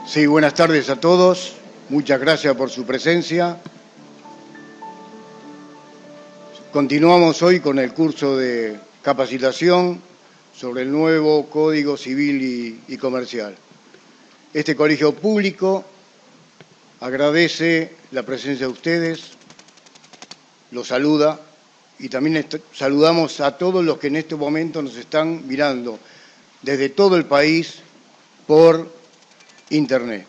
Sí, buenas tardes a todos. Muchas gracias por su presencia. Continuamos hoy con el curso de capacitación sobre el nuevo Código Civil y Comercial. Este colegio público agradece la presencia de ustedes, los saluda y también saludamos a todos los que en este momento nos están mirando desde todo el país por Internet.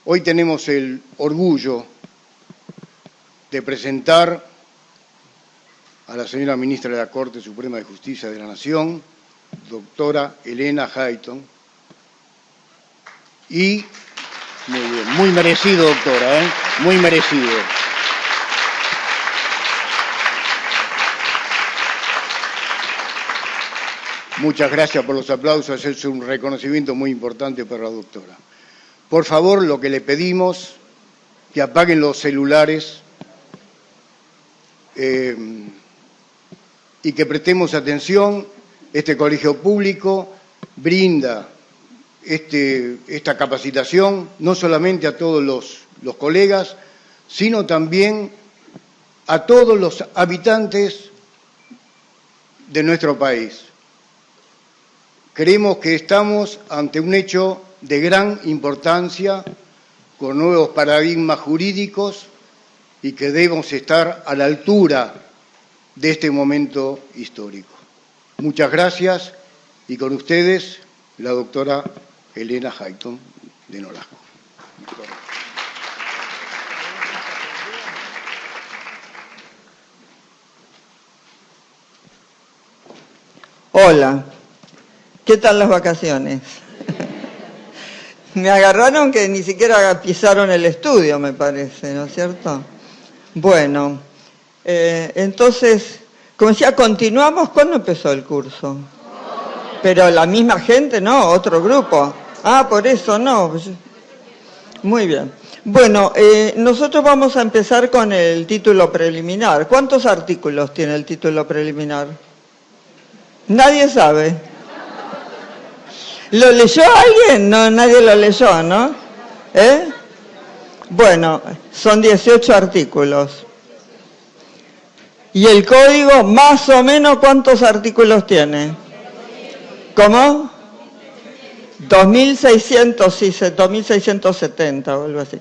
Hoy tenemos el orgullo de presentar a la señora ministra de la Corte Suprema de Justicia de la Nación, doctora Elena Hayton, y muy bien, muy merecido, doctora, muy merecido. Muchas gracias por los aplausos, es un reconocimiento muy importante para la doctora. Por favor, lo que le pedimos, que apaguen los celulares y que prestemos atención. Este colegio público brinda esta capacitación no solamente a todos los colegas, sino también a todos los habitantes de nuestro país. Creemos que estamos ante un hecho de gran importancia, con nuevos paradigmas jurídicos y que debemos estar a la altura de este momento histórico. Muchas gracias y con ustedes la doctora Elena Hayton de Nolasco. Hola, ¿qué tal las vacaciones? Me agarraron que ni siquiera pisaron el estudio, me parece, ¿no es cierto? Bueno, entonces, como decía, continuamos. ¿Cuándo empezó el curso? Pero la misma gente, ¿no? Otro grupo. Ah, por eso no. Muy bien. Bueno, nosotros vamos a empezar con el título preliminar. ¿Cuántos artículos tiene el título preliminar? Nadie sabe. ¿Lo leyó alguien? No, nadie lo leyó, ¿no? Bueno, son 18 artículos. ¿Y el código, más o menos, cuántos artículos tiene? ¿Cómo? 2.600, sí, 2.670 o algo así.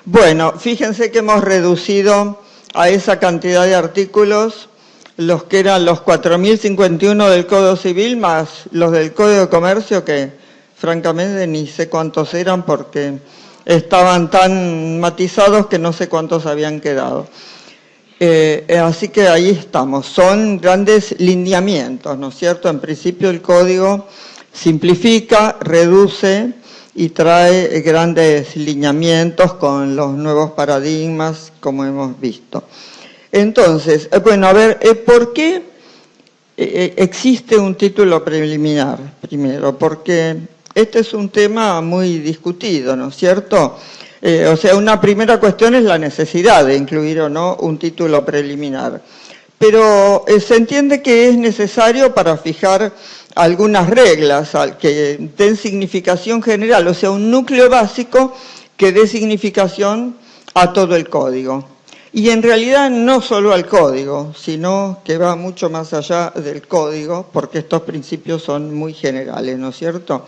Bueno, fíjense que hemos reducido a esa cantidad de artículos los que eran los 4.051 del Código Civil más los del Código de Comercio, que francamente ni sé cuántos eran porque estaban tan matizados que no sé cuántos habían quedado. Así que ahí estamos. Son grandes lineamientos, ¿no es cierto? En principio el Código simplifica, reduce y trae grandes lineamientos con los nuevos paradigmas, como hemos visto. Entonces, bueno, a ver, ¿por qué existe un título preliminar? Primero, porque este es un tema muy discutido, ¿no es cierto? O sea, una primera cuestión es la necesidad de incluir o no un título preliminar. Pero se entiende que es necesario para fijar algunas reglas que den significación general, o sea, un núcleo básico que dé significación a todo el código. Y en realidad no solo al código, sino que va mucho más allá del código, porque estos principios son muy generales, ¿no es cierto?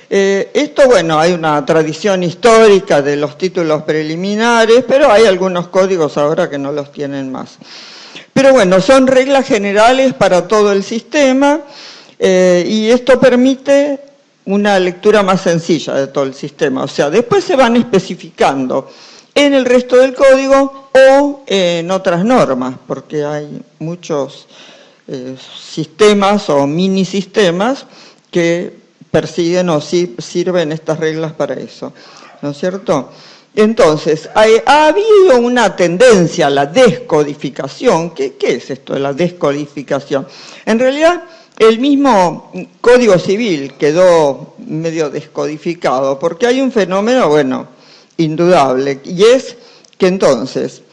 Esto, bueno, hay una tradición histórica de los títulos preliminares, pero hay algunos códigos ahora que no los tienen más. Pero bueno, son reglas generales para todo el sistema y esto permite una lectura más sencilla de todo el sistema. O sea, después se van especificando en el resto del código o en otras normas, porque hay muchos sistemas o mini sistemas que persiguen o sirven estas reglas para eso, ¿no es cierto? Entonces, ha habido una tendencia a la descodificación. ¿Qué es esto de la descodificación? En realidad, el mismo Código Civil quedó medio descodificado, porque hay un fenómeno, bueno, indudable, y es que entonces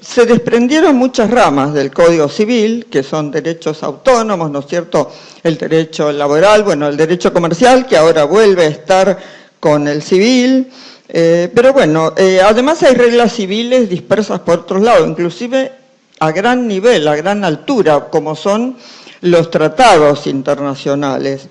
se desprendieron muchas ramas del Código Civil, que son derechos autónomos, ¿no es cierto? El derecho laboral, bueno, el derecho comercial, que ahora vuelve a estar con el civil, pero bueno, además hay reglas civiles dispersas por otros lados, inclusive a gran nivel, a gran altura, como son los tratados internacionales,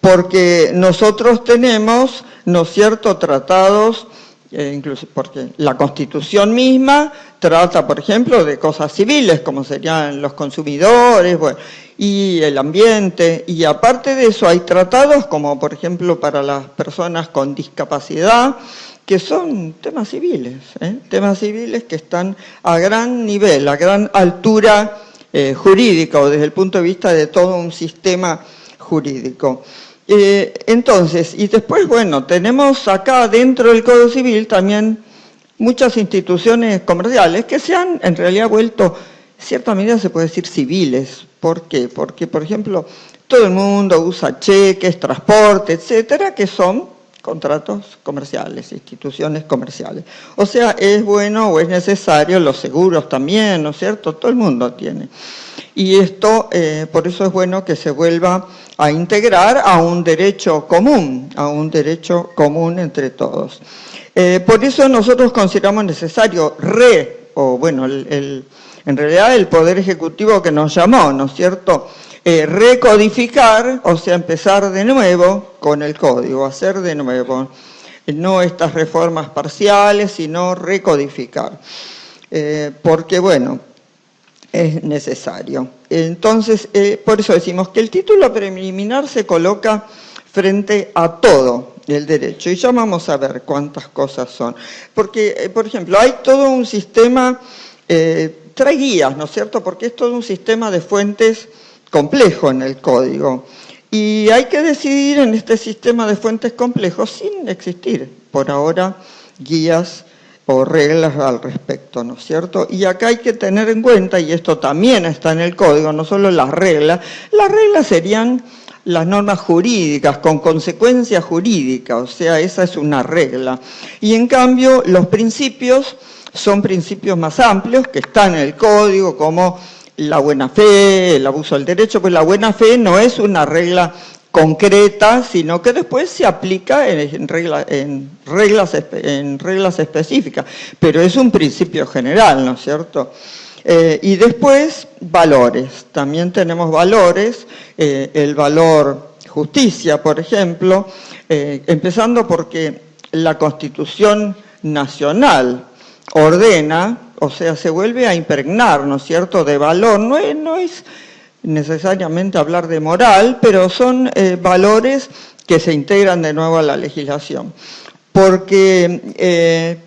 porque nosotros tenemos, ¿no es cierto?, tratados, incluso porque la Constitución misma trata, por ejemplo, de cosas civiles, como serían los consumidores, bueno, y el ambiente, y aparte de eso hay tratados como, por ejemplo, para las personas con discapacidad, que son temas civiles que están a gran nivel, a gran altura jurídica, o desde el punto de vista de todo un sistema jurídico. Entonces, y después, bueno, tenemos acá dentro del Código Civil también muchas instituciones comerciales que se han en realidad vuelto, en cierta medida se puede decir civiles. ¿Por qué? Porque, por ejemplo, todo el mundo usa cheques, transporte, etcétera, que son contratos comerciales, instituciones comerciales. O sea, es bueno o es necesario, los seguros también, ¿no es cierto? Todo el mundo tiene. Y esto, por eso es bueno que se vuelva a integrar a un derecho común entre todos. Por eso nosotros consideramos necesario en realidad el Poder Ejecutivo que nos llamó, ¿no es cierto?, recodificar, o sea, empezar de nuevo con el código, hacer de nuevo, no estas reformas parciales, sino recodificar, porque, bueno, es necesario. Entonces, por eso decimos que el título preliminar se coloca frente a todo el derecho, y ya vamos a ver cuántas cosas son. Porque, por ejemplo, hay todo un sistema, trae guías, ¿no es cierto?, porque es todo un sistema de fuentes complejo en el código. Y hay que decidir en este sistema de fuentes complejos sin existir, por ahora, guías o reglas al respecto, ¿no es cierto? Y acá hay que tener en cuenta, y esto también está en el código, no solo las reglas serían las normas jurídicas con consecuencia jurídica, o sea, esa es una regla. Y en cambio, los principios son principios más amplios que están en el código, como la buena fe, el abuso del derecho, pues la buena fe no es una regla concreta, sino que después se aplica en reglas específicas, pero es un principio general, ¿no es cierto? Y después, valores. También tenemos valores, el valor justicia, por ejemplo, empezando porque la Constitución Nacional ordena, o sea, se vuelve a impregnar, ¿no es cierto?, de valor. No es necesariamente hablar de moral, pero son valores que se integran de nuevo a la legislación. Porque,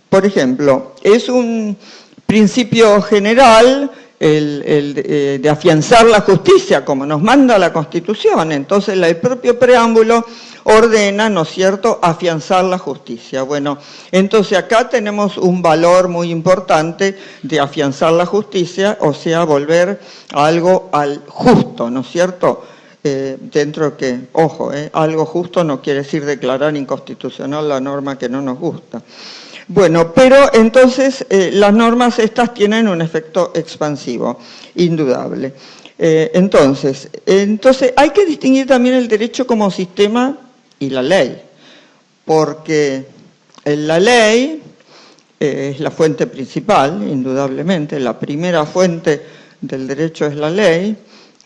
por ejemplo, es un principio general el de afianzar la justicia, como nos manda la Constitución. Entonces, el propio preámbulo ordena, ¿no es cierto?, afianzar la justicia. Bueno, entonces acá tenemos un valor muy importante de afianzar la justicia, o sea, volver a algo al justo, ¿no es cierto?, dentro que, ojo, algo justo no quiere decir declarar inconstitucional la norma que no nos gusta. Bueno, pero entonces las normas estas tienen un efecto expansivo, indudable. Entonces hay que distinguir también el derecho como sistema y la ley, porque la ley es la fuente principal, indudablemente, la primera fuente del derecho es la ley,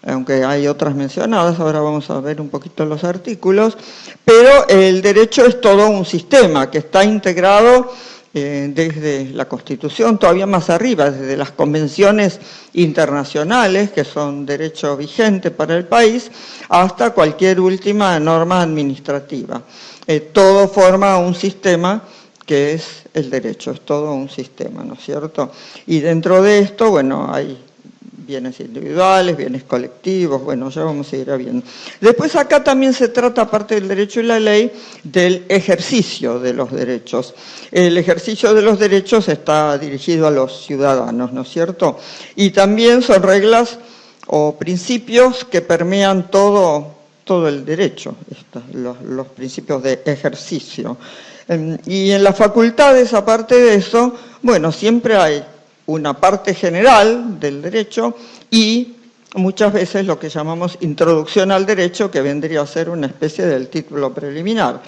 aunque hay otras mencionadas, ahora vamos a ver un poquito los artículos, pero el derecho es todo un sistema que está integrado desde la Constitución, todavía más arriba, desde las convenciones internacionales, que son derecho vigente para el país, hasta cualquier última norma administrativa. Todo forma un sistema que es el derecho, es todo un sistema, ¿no es cierto? Y dentro de esto, bueno, hay bienes individuales, bienes colectivos, bueno, ya vamos a ir viendo. Después acá también se trata, aparte del derecho y la ley, del ejercicio de los derechos. El ejercicio de los derechos está dirigido a los ciudadanos, ¿no es cierto? Y también son reglas o principios que permean todo el derecho, los principios de ejercicio. Y en las facultades, aparte de eso, bueno, siempre hay una parte general del derecho y muchas veces lo que llamamos introducción al derecho, que vendría a ser una especie del título preliminar.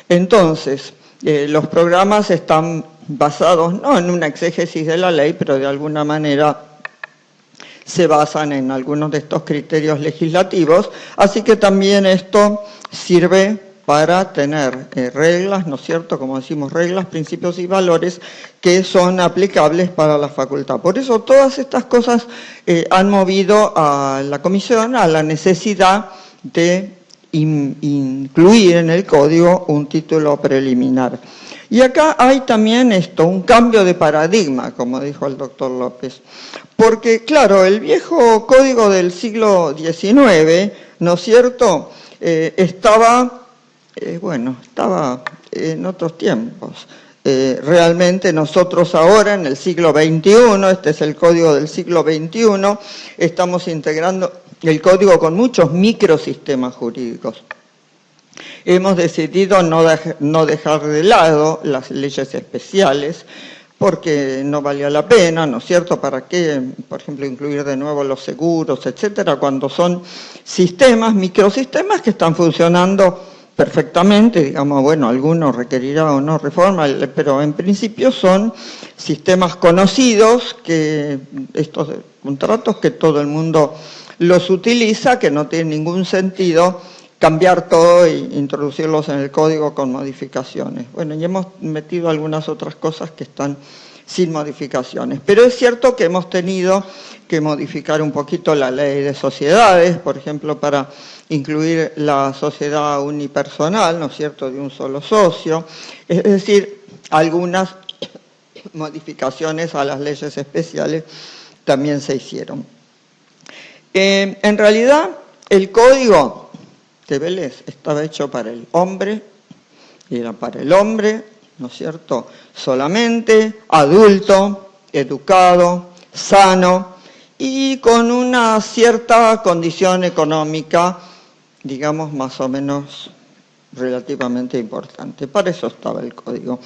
Entonces, los programas están basados no en una exégesis de la ley, pero de alguna manera se basan en algunos de estos criterios legislativos, así que también esto sirve para tener reglas, ¿no es cierto?, como decimos, reglas, principios y valores que son aplicables para la facultad. Por eso todas estas cosas han movido a la comisión a la necesidad de incluir en el código un título preliminar. Y acá hay también un cambio de paradigma, como dijo el doctor López, porque claro, el viejo código del siglo XIX, ¿no es cierto?, estaba en otros tiempos. Realmente nosotros ahora en el siglo XXI, este es el código del siglo XXI, estamos integrando el código con muchos microsistemas jurídicos. Hemos decidido no dejar de lado las leyes especiales porque no valía la pena, ¿no es cierto? ¿Para qué, por ejemplo, incluir de nuevo los seguros, etcétera, cuando son sistemas, microsistemas que están funcionando perfectamente? Digamos, bueno, algunos requerirá o no reforma, pero en principio son sistemas conocidos, que estos contratos que todo el mundo los utiliza, que no tiene ningún sentido cambiar todo e introducirlos en el código con modificaciones. Bueno, y hemos metido algunas otras cosas que están sin modificaciones. Pero es cierto que hemos tenido que modificar un poquito la ley de sociedades, por ejemplo, para incluir la sociedad unipersonal, ¿no es cierto?, de un solo socio. Es decir, algunas modificaciones a las leyes especiales también se hicieron. En realidad, el código de Vélez estaba hecho para el hombre, y era para el hombre, ¿no es cierto?, solamente, adulto, educado, sano y con una cierta condición económica, digamos, más o menos relativamente importante. Para eso estaba el código.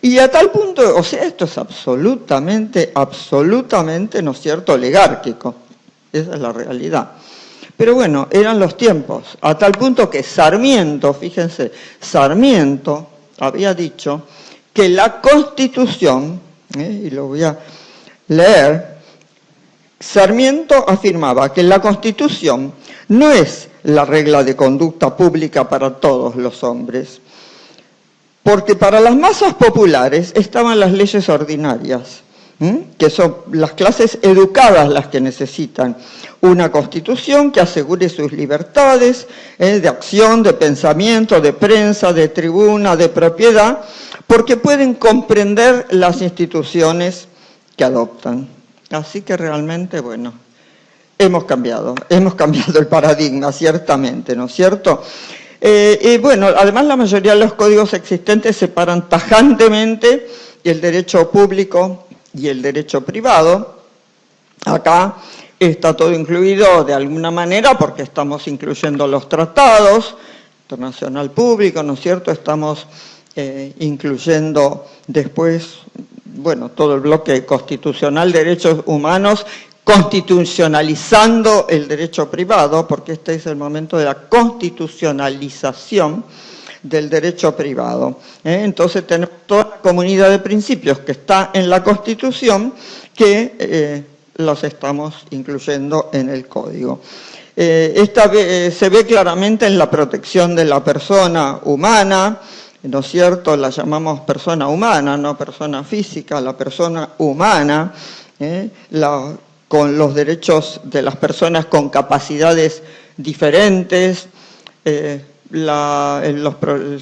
Y a tal punto, o sea, esto es absolutamente, ¿no es cierto?, oligárquico. Esa es la realidad. Pero bueno, eran los tiempos, a tal punto que Sarmiento, fíjense, Sarmiento había dicho que la Constitución, y lo voy a leer, Sarmiento afirmaba que la Constitución no es la regla de conducta pública para todos los hombres, porque para las masas populares estaban las leyes ordinarias, que son las clases educadas las que necesitan una constitución que asegure sus libertades de acción, de pensamiento, de prensa, de tribuna, de propiedad, porque pueden comprender las instituciones que adoptan. Así que realmente, bueno, hemos cambiado el paradigma, ciertamente, ¿no es cierto? Y bueno, además la mayoría de los códigos existentes separan tajantemente el derecho público y el derecho privado. Acá está todo incluido de alguna manera porque estamos incluyendo los tratados, internacional público, ¿no es cierto? Estamos incluyendo después, bueno, todo el bloque constitucional, derechos humanos, constitucionalizando el derecho privado, porque este es el momento de la constitucionalización del derecho privado. Entonces tenemos toda la comunidad de principios que está en la Constitución que los estamos incluyendo en el Código. Se ve claramente en la protección de la persona humana, ¿no es cierto? La llamamos persona humana, no persona física, la persona humana, con los derechos de las personas con capacidades diferentes, los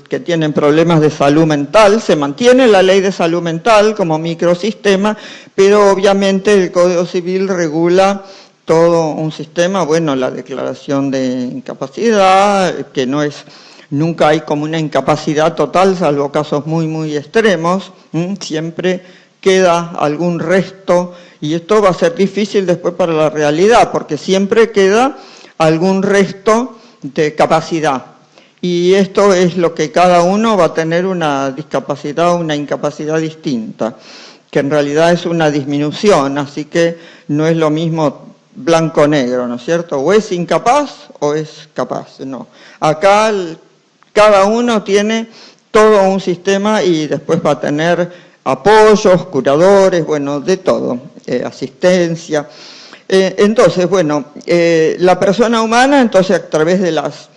que tienen problemas de salud mental. Se mantiene la ley de salud mental como microsistema, pero obviamente el Código Civil regula todo un sistema, bueno, la declaración de incapacidad, que no es, nunca hay como una incapacidad total, salvo casos muy, muy extremos, siempre queda algún resto, y esto va a ser difícil después para la realidad, porque siempre queda algún resto de capacidad. Y esto es lo que cada uno va a tener una discapacidad o una incapacidad distinta. que en realidad es una disminución, así que no es lo mismo blanco-negro, ¿no es cierto? O es incapaz o es capaz, no. Acá cada uno tiene todo un sistema y después va a tener apoyos, curadores, bueno, de todo, asistencia. Entonces, bueno, la persona humana, entonces a través de los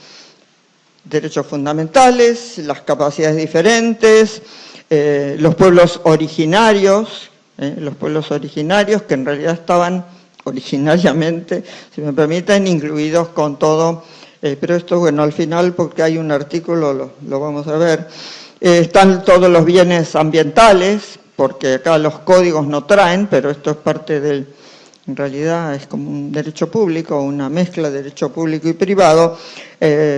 derechos fundamentales, las capacidades diferentes, los pueblos originarios que en realidad estaban originariamente, si me permiten, incluidos con todo, pero esto, bueno, al final, porque hay un artículo, lo vamos a ver, están todos los bienes ambientales, porque acá los códigos no traen, pero esto es parte del, en realidad es como un derecho público, una mezcla de derecho público y privado,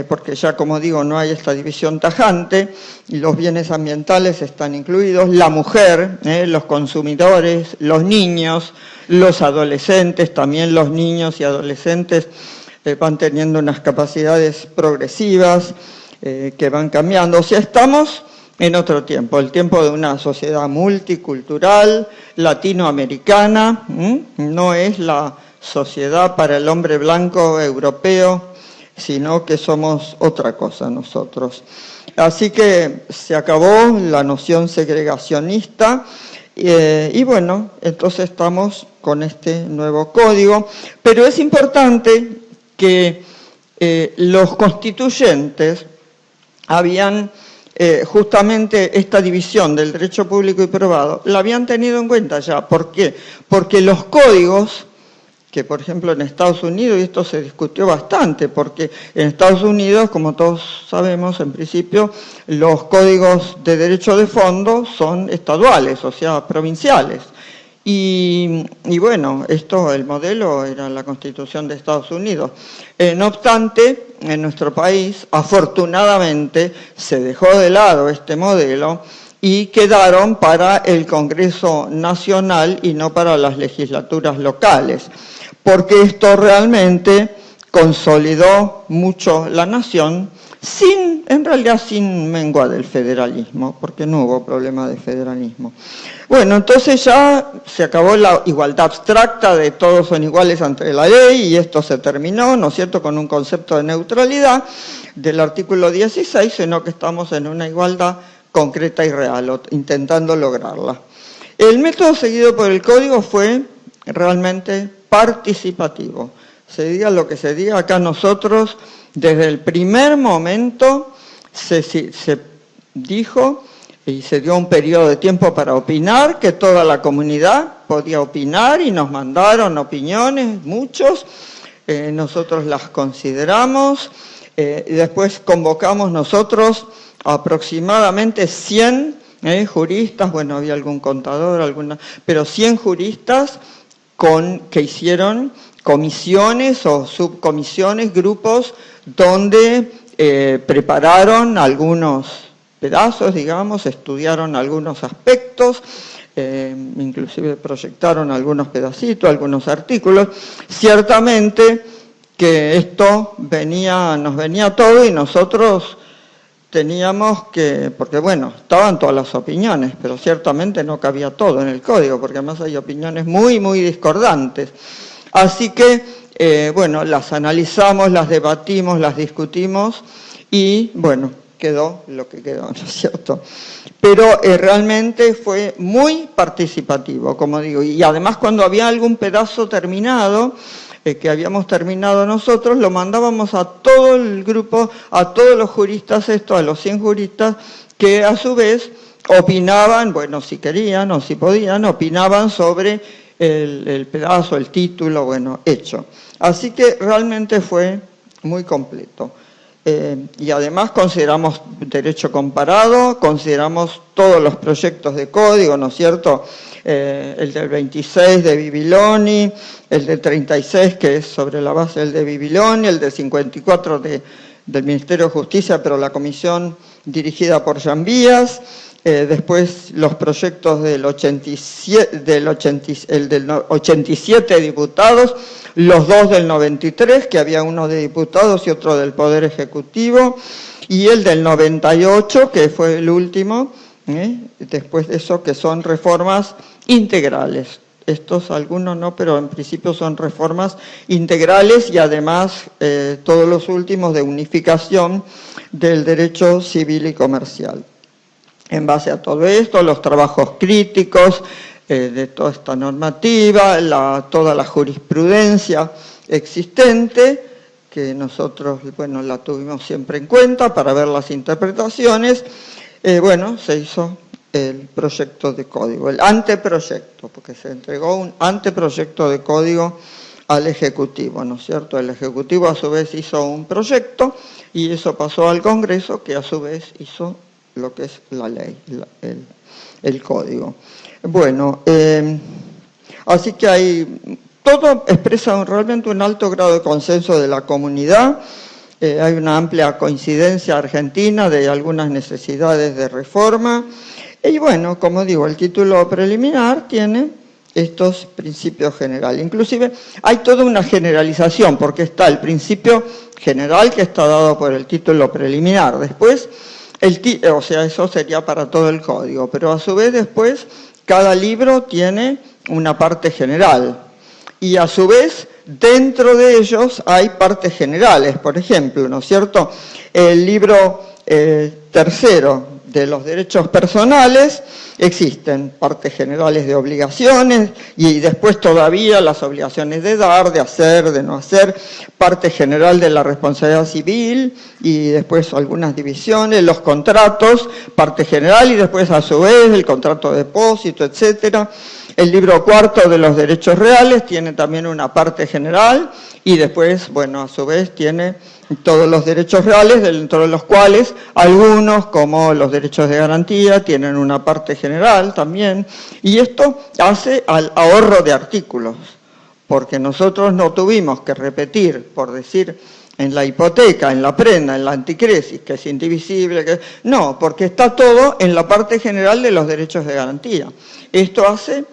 porque ya, como digo, no hay esta división tajante, y los bienes ambientales están incluidos, la mujer, los consumidores, los niños, los adolescentes, también los niños y adolescentes van teniendo unas capacidades progresivas que van cambiando. O sea, estamos en otro tiempo, el tiempo de una sociedad multicultural, latinoamericana, no es la sociedad para el hombre blanco europeo, sino que somos otra cosa nosotros. Así que se acabó la noción segregacionista y bueno, entonces estamos con este nuevo código, pero es importante que los constituyentes habían justamente esta división del derecho público y privado, la habían tenido en cuenta ya. ¿Por qué? Porque los códigos, que por ejemplo en Estados Unidos, y esto se discutió bastante, porque en Estados Unidos, como todos sabemos, en principio, los códigos de derecho de fondo son estaduales, o sea, provinciales. Y bueno, el modelo era la Constitución de Estados Unidos. No obstante, en nuestro país, afortunadamente, se dejó de lado este modelo y quedaron para el Congreso Nacional y no para las legislaturas locales, porque esto realmente consolidó mucho la nación, en realidad sin mengua del federalismo, porque no hubo problema de federalismo. Bueno, entonces ya se acabó la igualdad abstracta de todos son iguales ante la ley y esto se terminó, ¿no es cierto?, con un concepto de neutralidad del artículo 16, sino que estamos en una igualdad concreta y real, intentando lograrla. El método seguido por el código fue realmente participativo. Se diga lo que se diga, acá nosotros desde el primer momento se dijo y se dio un periodo de tiempo para opinar, que toda la comunidad podía opinar y nos mandaron opiniones, muchos, nosotros las consideramos, y después convocamos nosotros aproximadamente 100 juristas, bueno, había algún contador, pero 100 juristas que hicieron comisiones o subcomisiones, grupos, donde prepararon algunos pedazos, digamos, estudiaron algunos aspectos, inclusive proyectaron algunos pedacitos, algunos artículos. Ciertamente que esto nos venía todo y nosotros teníamos que, porque bueno, estaban todas las opiniones, pero ciertamente no cabía todo en el código, porque además hay opiniones muy, muy discordantes. Así que, bueno, las analizamos, las debatimos, las discutimos y, bueno, quedó lo que quedó, ¿no es cierto? Pero realmente fue muy participativo, como digo, y además cuando había algún pedazo terminado, que habíamos terminado nosotros, lo mandábamos a todo el grupo, a todos los juristas, a los 100 juristas, que a su vez opinaban, bueno, si querían o si podían, opinaban sobre el pedazo, el título, bueno, hecho. Así que realmente fue muy completo. Y además consideramos derecho comparado, consideramos todos los proyectos de código, ¿no es cierto? El del 26 de Bibiloni, el del 36 que es sobre la base del de Bibiloni, el del 54 del Ministerio de Justicia, pero la comisión dirigida por Jean Vías, después los proyectos del 87 diputados, los dos del 93, que había uno de diputados y otro del Poder Ejecutivo, y el del 98, que fue el último, Después de eso, que son reformas integrales. Estos algunos no, pero en principio son reformas integrales y además todos los últimos de unificación del derecho civil y comercial. En base a todo esto, los trabajos críticos de toda esta normativa, toda la jurisprudencia existente, que nosotros, bueno, la tuvimos siempre en cuenta para ver las interpretaciones, se hizo el proyecto de código, el anteproyecto, porque se entregó un anteproyecto de código al Ejecutivo, ¿no es cierto? El Ejecutivo a su vez hizo un proyecto y eso pasó al Congreso, que a su vez hizo lo que es la ley, el código. Bueno, así que todo expresa realmente un alto grado de consenso de la comunidad. Hay una amplia coincidencia argentina de algunas necesidades de reforma. Y bueno, como digo, el título preliminar tiene estos principios generales. Inclusive hay toda una generalización, porque está el principio general que está dado por el título preliminar. Después, eso sería para todo el código, pero a su vez después cada libro tiene una parte general. Y a su vez, dentro de ellos hay partes generales. Por ejemplo, ¿no es cierto? El libro tercero de los derechos personales, existen partes generales de obligaciones y después todavía las obligaciones de dar, de hacer, de no hacer, parte general de la responsabilidad civil y después algunas divisiones, los contratos, parte general y después a su vez el contrato de depósito, etcétera. El libro cuarto de los derechos reales tiene también una parte general y después, bueno, a su vez tiene todos los derechos reales, dentro de los cuales algunos, como los derechos de garantía, tienen una parte general también. Y esto hace al ahorro de artículos, porque nosotros no tuvimos que repetir, por decir, en la hipoteca, en la prenda, en la anticresis, que es indivisible, no, porque está todo en la parte general de los derechos de garantía. Esto hace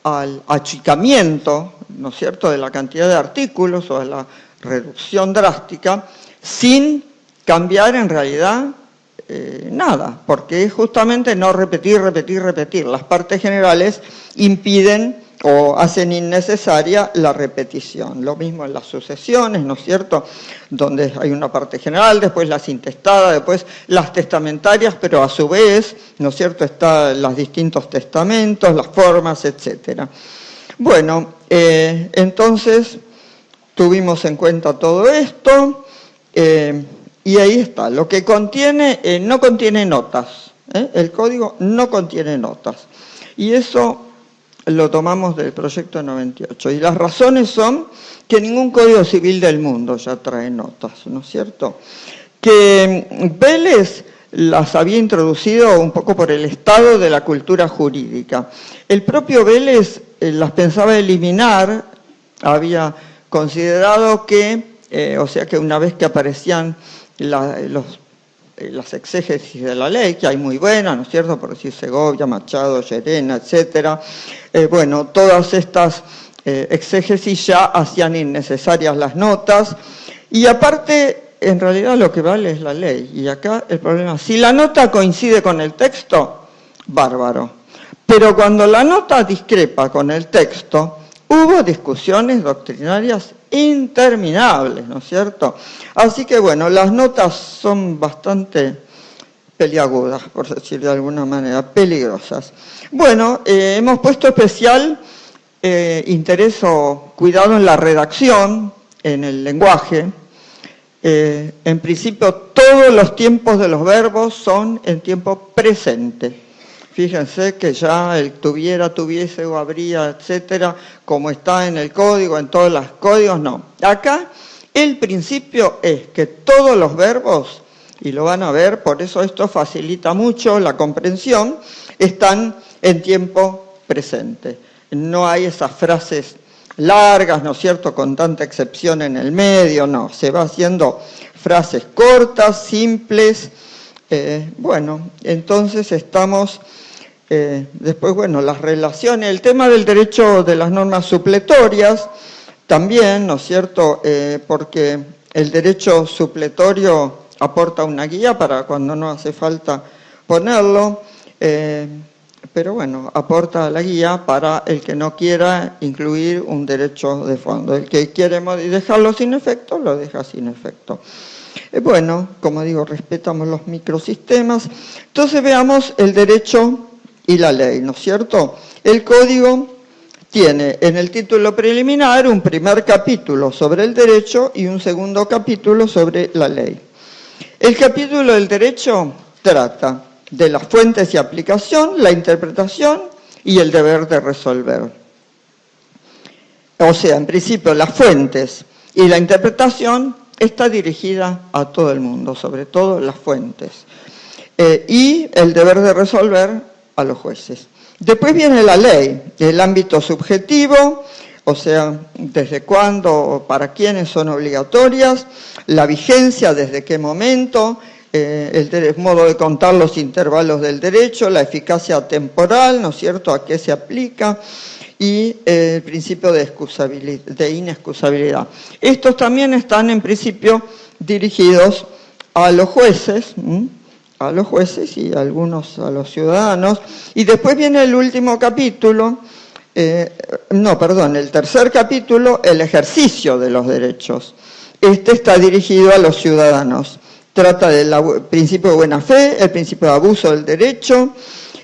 al achicamiento, ¿no es cierto?, de la cantidad de artículos o de la reducción drástica, sin cambiar en realidad nada, porque es justamente no repetir. Las partes generales impiden o hacen innecesaria la repetición. Lo mismo en las sucesiones, ¿no es cierto?, donde hay una parte general, después las intestadas, después las testamentarias, pero a su vez, ¿no es cierto?, están los distintos testamentos, las formas, etcétera. Bueno, entonces tuvimos en cuenta todo esto y ahí está. Lo que contiene, no contiene notas, el código no contiene notas. Y eso lo tomamos del proyecto 98. Y las razones son que ningún código civil del mundo ya trae notas, ¿no es cierto? Que Vélez las había introducido un poco por el estado de la cultura jurídica. El propio Vélez las pensaba eliminar, había considerado que, que una vez que aparecían las exégesis de la ley, que hay muy buenas, ¿no es cierto?, por decir Segovia, Machado, Llerena, etcétera, todas estas exégesis ya hacían innecesarias las notas, y aparte, en realidad lo que vale es la ley, y acá el problema, si la nota coincide con el texto, bárbaro, pero cuando la nota discrepa con el texto, hubo discusiones doctrinarias interminables, ¿no es cierto? Así que bueno, las notas son bastante peliagudas, por decir de alguna manera, peligrosas. Bueno, hemos puesto especial interés o cuidado en la redacción, en el lenguaje. En principio, todos los tiempos de los verbos son en tiempo presente. Fíjense que ya el tuviera, tuviese o habría, etcétera, como está en el código, en todos los códigos, no. Acá el principio es que todos los verbos, y lo van a ver, por eso esto facilita mucho la comprensión, están en tiempo presente. No hay esas frases largas, ¿no es cierto?, con tanta excepción en el medio, no. Se va haciendo frases cortas, simples. Entonces estamos... después, las relaciones, el tema del derecho de las normas supletorias, también, ¿no es cierto?, porque el derecho supletorio aporta una guía para cuando no hace falta ponerlo. pero bueno, aporta la guía para el que no quiera incluir un derecho de fondo. El que quiere dejarlo sin efecto, lo deja sin efecto. Bueno, como digo, respetamos los microsistemas. Entonces veamos el derecho y la ley, ¿no es cierto? El código tiene en el título preliminar un primer capítulo sobre el derecho y un segundo capítulo sobre la ley. El capítulo del derecho trata de las fuentes y aplicación, la interpretación y el deber de resolver. O sea, en principio, las fuentes y la interpretación está dirigida a todo el mundo, sobre todo las fuentes. Y el deber de resolver a los jueces. Después viene la ley, el ámbito subjetivo, o sea, desde cuándo o para quiénes son obligatorias, la vigencia, desde qué momento, el modo de contar los intervalos del derecho, la eficacia temporal, ¿no es cierto?, a qué se aplica, y el principio de inexcusabilidad. Estos también están en principio dirigidos a los jueces, y algunos a los ciudadanos. Y después viene el último capítulo, el tercer capítulo, el ejercicio de los derechos. Este está dirigido a los ciudadanos. Trata del principio de buena fe, el principio de abuso del derecho,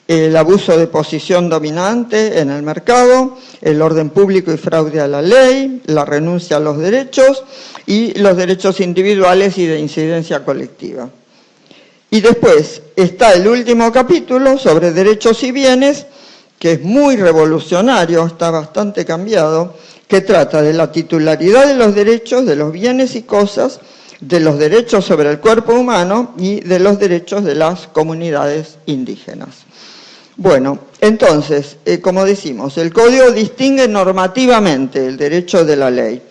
el abuso de posición dominante en el mercado, el orden público y fraude a la ley, la renuncia a los derechos y los derechos individuales y de incidencia colectiva. Y después está el último capítulo sobre derechos y bienes, que es muy revolucionario, está bastante cambiado, que trata de la titularidad de los derechos, de los bienes y cosas, de los derechos sobre el cuerpo humano y de los derechos de las comunidades indígenas. Bueno, entonces, como decimos, el Código distingue normativamente el derecho de la ley.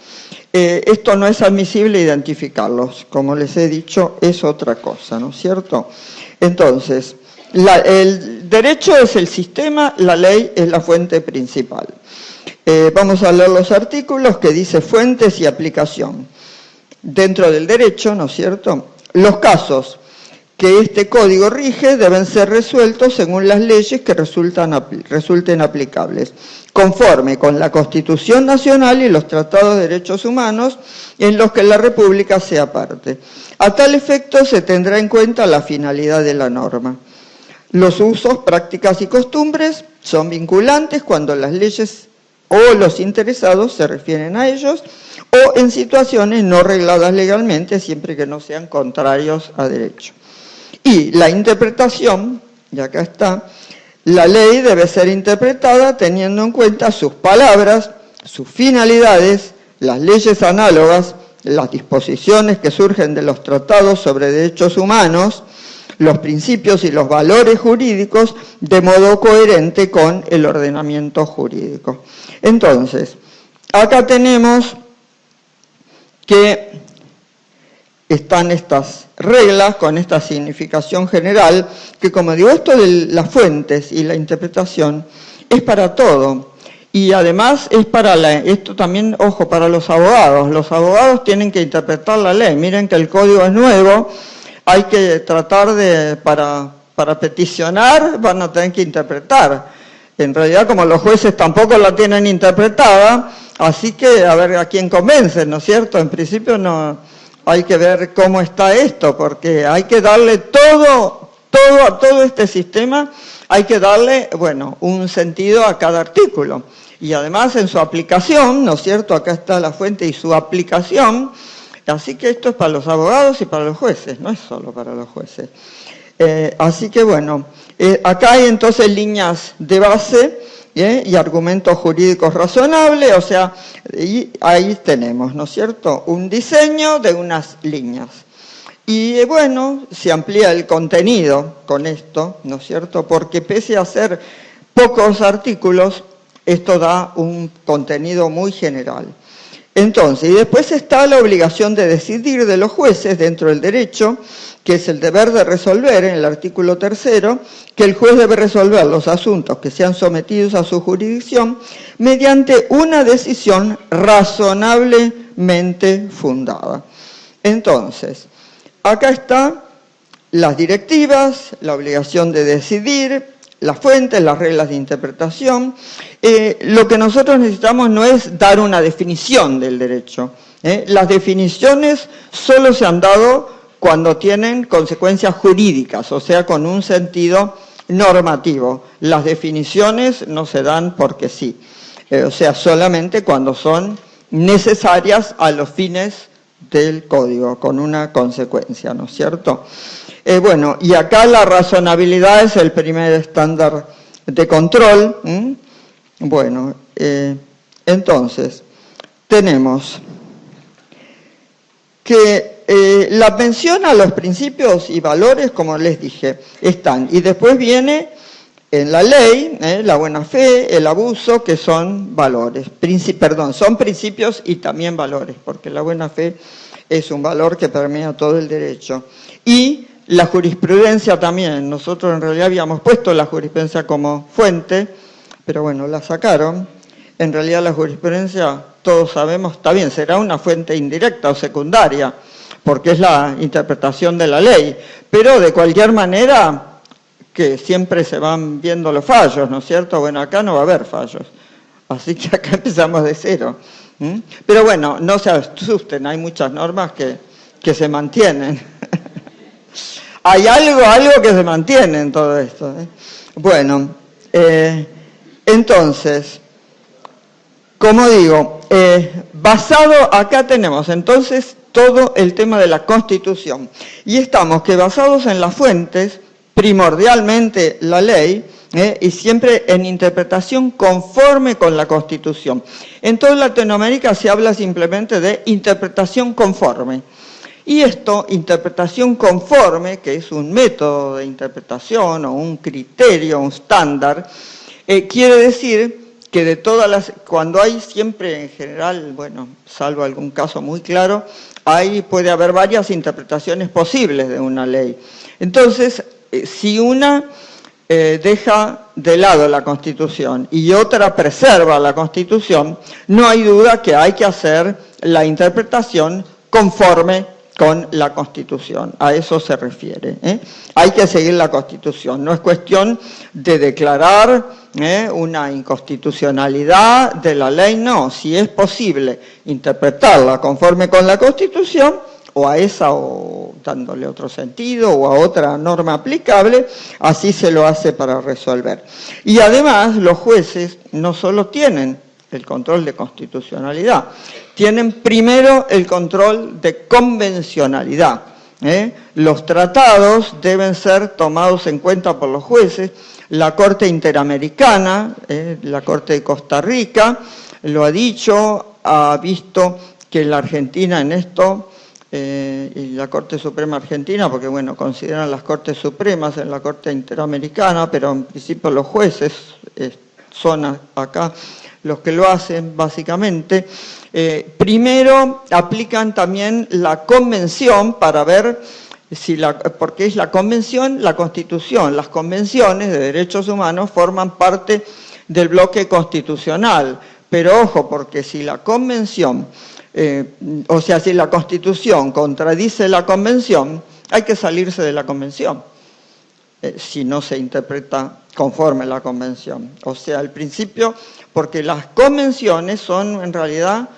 Esto no es admisible identificarlos, como les he dicho, es otra cosa, ¿no es cierto? Entonces, el derecho es el sistema, la ley es la fuente principal. Vamos a leer los artículos que dice fuentes y aplicación. Dentro del derecho, ¿no es cierto?, los casos que este código rige deben ser resueltos según las leyes que resulten aplicables, conforme con la Constitución Nacional y los tratados de derechos humanos en los que la República sea parte. A tal efecto se tendrá en cuenta la finalidad de la norma. Los usos, prácticas y costumbres son vinculantes cuando las leyes o los interesados se refieren a ellos o en situaciones no regladas legalmente, siempre que no sean contrarios a derecho. Y la interpretación, y acá está, la ley debe ser interpretada teniendo en cuenta sus palabras, sus finalidades, las leyes análogas, las disposiciones que surgen de los tratados sobre derechos humanos, los principios y los valores jurídicos de modo coherente con el ordenamiento jurídico. Entonces, acá tenemos que están estas reglas con esta significación general, que como digo, esto de las fuentes y la interpretación es para todo. Y además es para esto también, ojo, para los abogados. Los abogados tienen que interpretar la ley. Miren que el código es nuevo, hay que tratar de, para peticionar, van a tener que interpretar. En realidad, como los jueces tampoco la tienen interpretada, así que a ver a quién convencen, ¿no es cierto? En principio no hay que ver cómo está esto, porque hay que darle a todo este sistema, hay que darle, bueno, un sentido a cada artículo. Y además en su aplicación, ¿no es cierto? Acá está la fuente y su aplicación, así que esto es para los abogados y para los jueces, no es solo para los jueces. Así que bueno, acá hay entonces líneas de base y argumentos jurídicos razonables, o sea, y ahí tenemos, ¿no es cierto?, un diseño de unas líneas. Y bueno, se amplía el contenido con esto, ¿no es cierto?, porque pese a ser pocos artículos, esto da un contenido muy general. Entonces, y después está la obligación de decidir de los jueces dentro del derecho, que es el deber de resolver en el artículo 3º, que el juez debe resolver los asuntos que sean sometidos a su jurisdicción mediante una decisión razonablemente fundada. Entonces, acá está las directivas, la obligación de decidir, las fuentes, las reglas de interpretación. Lo que nosotros necesitamos no es dar una definición del derecho. Las definiciones solo se han dado cuando tienen consecuencias jurídicas, o sea, con un sentido normativo. Las definiciones no se dan porque sí, o sea, solamente cuando son necesarias a los fines del código, con una consecuencia, ¿no es cierto? Bueno, y acá la razonabilidad es el primer estándar de control. Bueno, entonces, tenemos que la mención a los principios y valores, como les dije, están. Y después viene en la ley, la buena fe, el abuso, que son valores. Son principios y también valores, porque la buena fe es un valor que permea todo el derecho. Y la jurisprudencia también. Nosotros en realidad habíamos puesto la jurisprudencia como fuente, pero bueno, la sacaron. En realidad la jurisprudencia, todos sabemos, está bien, será una fuente indirecta o secundaria, porque es la interpretación de la ley, pero de cualquier manera que siempre se van viendo los fallos, ¿no es cierto? Bueno, acá no va a haber fallos, así que acá empezamos de cero. Pero bueno, no se asusten, hay muchas normas que se mantienen. Hay algo que se mantiene en todo esto. Bueno, entonces, como digo, basado, acá tenemos entonces todo el tema de la Constitución. Y estamos que basados en las fuentes, primordialmente la ley, y siempre en interpretación conforme con la Constitución. En toda Latinoamérica se habla simplemente de interpretación conforme. Y esto, interpretación conforme, que es un método de interpretación o un criterio, un estándar, quiere decir que de todas las, cuando hay siempre en general, bueno, salvo algún caso muy claro, puede haber varias interpretaciones posibles de una ley. Entonces, si una deja de lado la Constitución y otra preserva la Constitución, no hay duda que hay que hacer la interpretación conforme con la Constitución, a eso se refiere. Hay que seguir la Constitución, no es cuestión de declarar una inconstitucionalidad de la ley, no, si es posible interpretarla conforme con la Constitución, o a esa o dándole otro sentido, o a otra norma aplicable, así se lo hace para resolver. Y además los jueces no solo tienen el control de constitucionalidad, tienen primero el control de convencionalidad. Los tratados deben ser tomados en cuenta por los jueces. La Corte Interamericana, la Corte de Costa Rica, lo ha dicho, ha visto que la Argentina en esto, y la Corte Suprema Argentina, porque bueno, consideran las Cortes Supremas en la Corte Interamericana, pero en principio los jueces son acá los que lo hacen básicamente. Primero aplican también la convención para ver si porque es la convención, la Constitución, las convenciones de derechos humanos forman parte del bloque constitucional, pero ojo, porque si la convención, o sea, si la Constitución contradice la convención, hay que salirse de la convención, si no se interpreta conforme la convención. O sea, el principio, porque las convenciones son en realidad,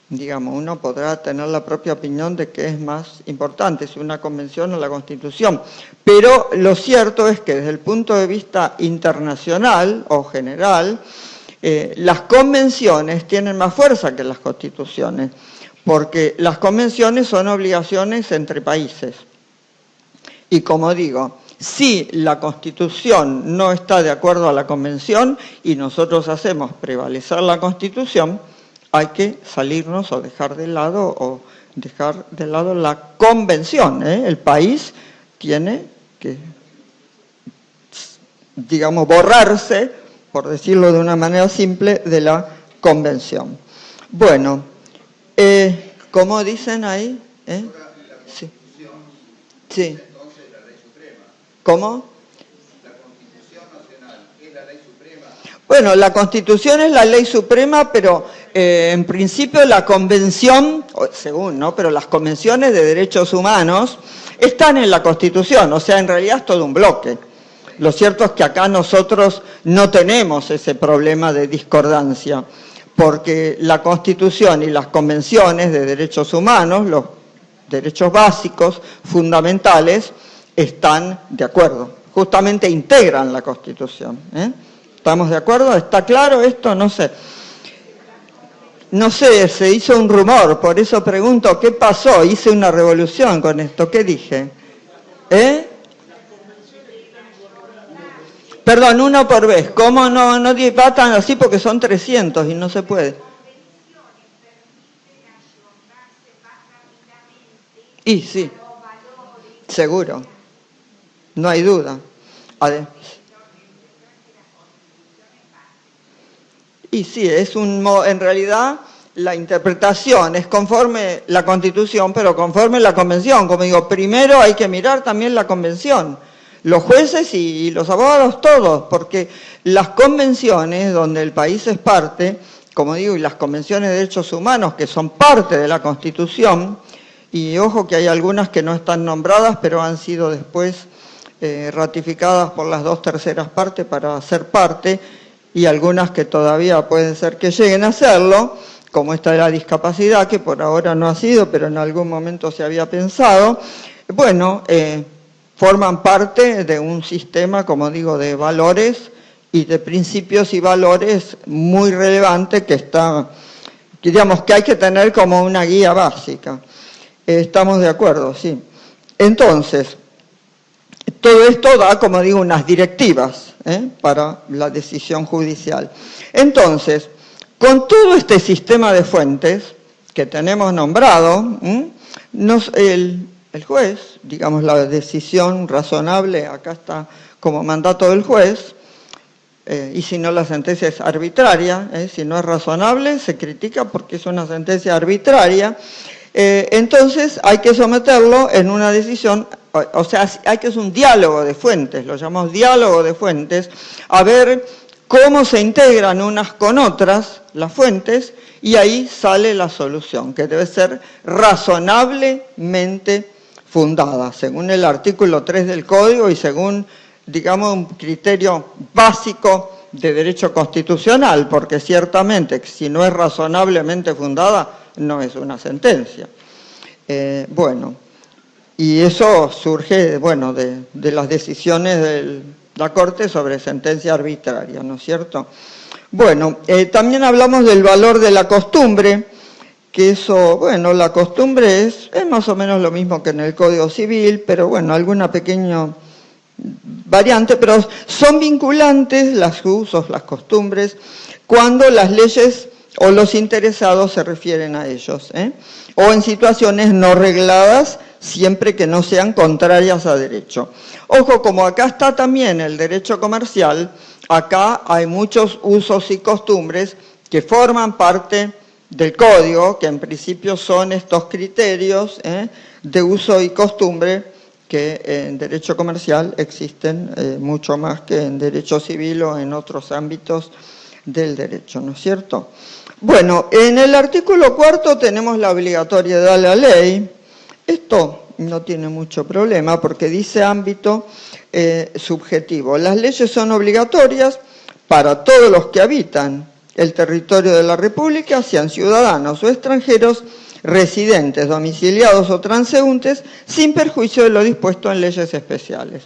digamos, uno podrá tener la propia opinión de qué es más importante, si una convención o la Constitución, pero lo cierto es que desde el punto de vista internacional o general, las convenciones tienen más fuerza que las constituciones, porque las convenciones son obligaciones entre países. Y como digo, si la Constitución no está de acuerdo a la Convención y nosotros hacemos prevalecer la Constitución, hay que salirnos o dejar de lado la Convención. El país tiene que, digamos, borrarse, por decirlo de una manera simple, de la Convención. Bueno, ¿cómo dicen ahí? Sí. Sí. ¿Cómo? ¿La Constitución Nacional es la ley suprema? Bueno, la Constitución es la ley suprema, pero en principio la Convención, según, ¿no? Pero las convenciones de derechos humanos están en la Constitución, o sea, en realidad es todo un bloque. Lo cierto es que acá nosotros no tenemos ese problema de discordancia, porque la Constitución y las convenciones de derechos humanos, los derechos básicos, fundamentales, están de acuerdo. Justamente integran la Constitución. ¿Estamos de acuerdo? ¿Está claro esto? No sé. No sé, se hizo un rumor, por eso pregunto, ¿qué pasó? Hice una revolución con esto, ¿qué dije? Perdón, uno por vez. ¿Cómo no debatan así? Porque son 300 y no se puede. Y sí, seguro, no hay duda. Y sí, en realidad la interpretación es conforme la Constitución, pero conforme la Convención. Como digo, primero hay que mirar también la Convención. Los jueces y los abogados todos, porque las convenciones donde el país es parte, como digo, y las convenciones de derechos humanos que son parte de la Constitución, y ojo que hay algunas que no están nombradas, pero han sido después ratificadas por las 2/3 partes para ser parte, y algunas que todavía pueden ser que lleguen a serlo, como esta de la discapacidad, que por ahora no ha sido, pero en algún momento se había pensado. Bueno, forman parte de un sistema, como digo, de valores y de principios y valores muy relevante que digamos, que hay que tener como una guía básica. Estamos de acuerdo, sí. Entonces, todo esto da, como digo, unas directivas para la decisión judicial. Entonces, con todo este sistema de fuentes que tenemos nombrado, el juez, digamos, la decisión razonable, acá está como mandato del juez, y si no la sentencia es arbitraria, si no es razonable, se critica porque es una sentencia arbitraria, entonces hay que someterlo en una decisión, o sea, hay que hacer un diálogo de fuentes, lo llamamos diálogo de fuentes, a ver cómo se integran unas con otras las fuentes, y ahí sale la solución, que debe ser razonablemente fundada, según el artículo 3 del Código y según, digamos, un criterio básico de derecho constitucional, porque ciertamente si no es razonablemente fundada, no es una sentencia. Bueno, y eso surge, bueno, de las decisiones de la Corte sobre sentencia arbitraria, ¿no es cierto? Bueno, también hablamos del valor de la costumbre, que eso, bueno, la costumbre es más o menos lo mismo que en el Código Civil, pero bueno, alguna pequeña variante, pero son vinculantes los usos, las costumbres, cuando las leyes o los interesados se refieren a ellos, o en situaciones no regladas, siempre que no sean contrarias a derecho. Ojo, como acá está también el derecho comercial, acá hay muchos usos y costumbres que forman parte del código, que en principio son estos criterios de uso y costumbre que en derecho comercial existen mucho más que en derecho civil o en otros ámbitos del derecho, ¿no es cierto? Bueno, en el artículo 4 tenemos la obligatoriedad de la ley. Esto no tiene mucho problema porque dice ámbito subjetivo. Las leyes son obligatorias para todos los que habitan el territorio de la República, sean ciudadanos o extranjeros, residentes, domiciliados o transeúntes, sin perjuicio de lo dispuesto en leyes especiales.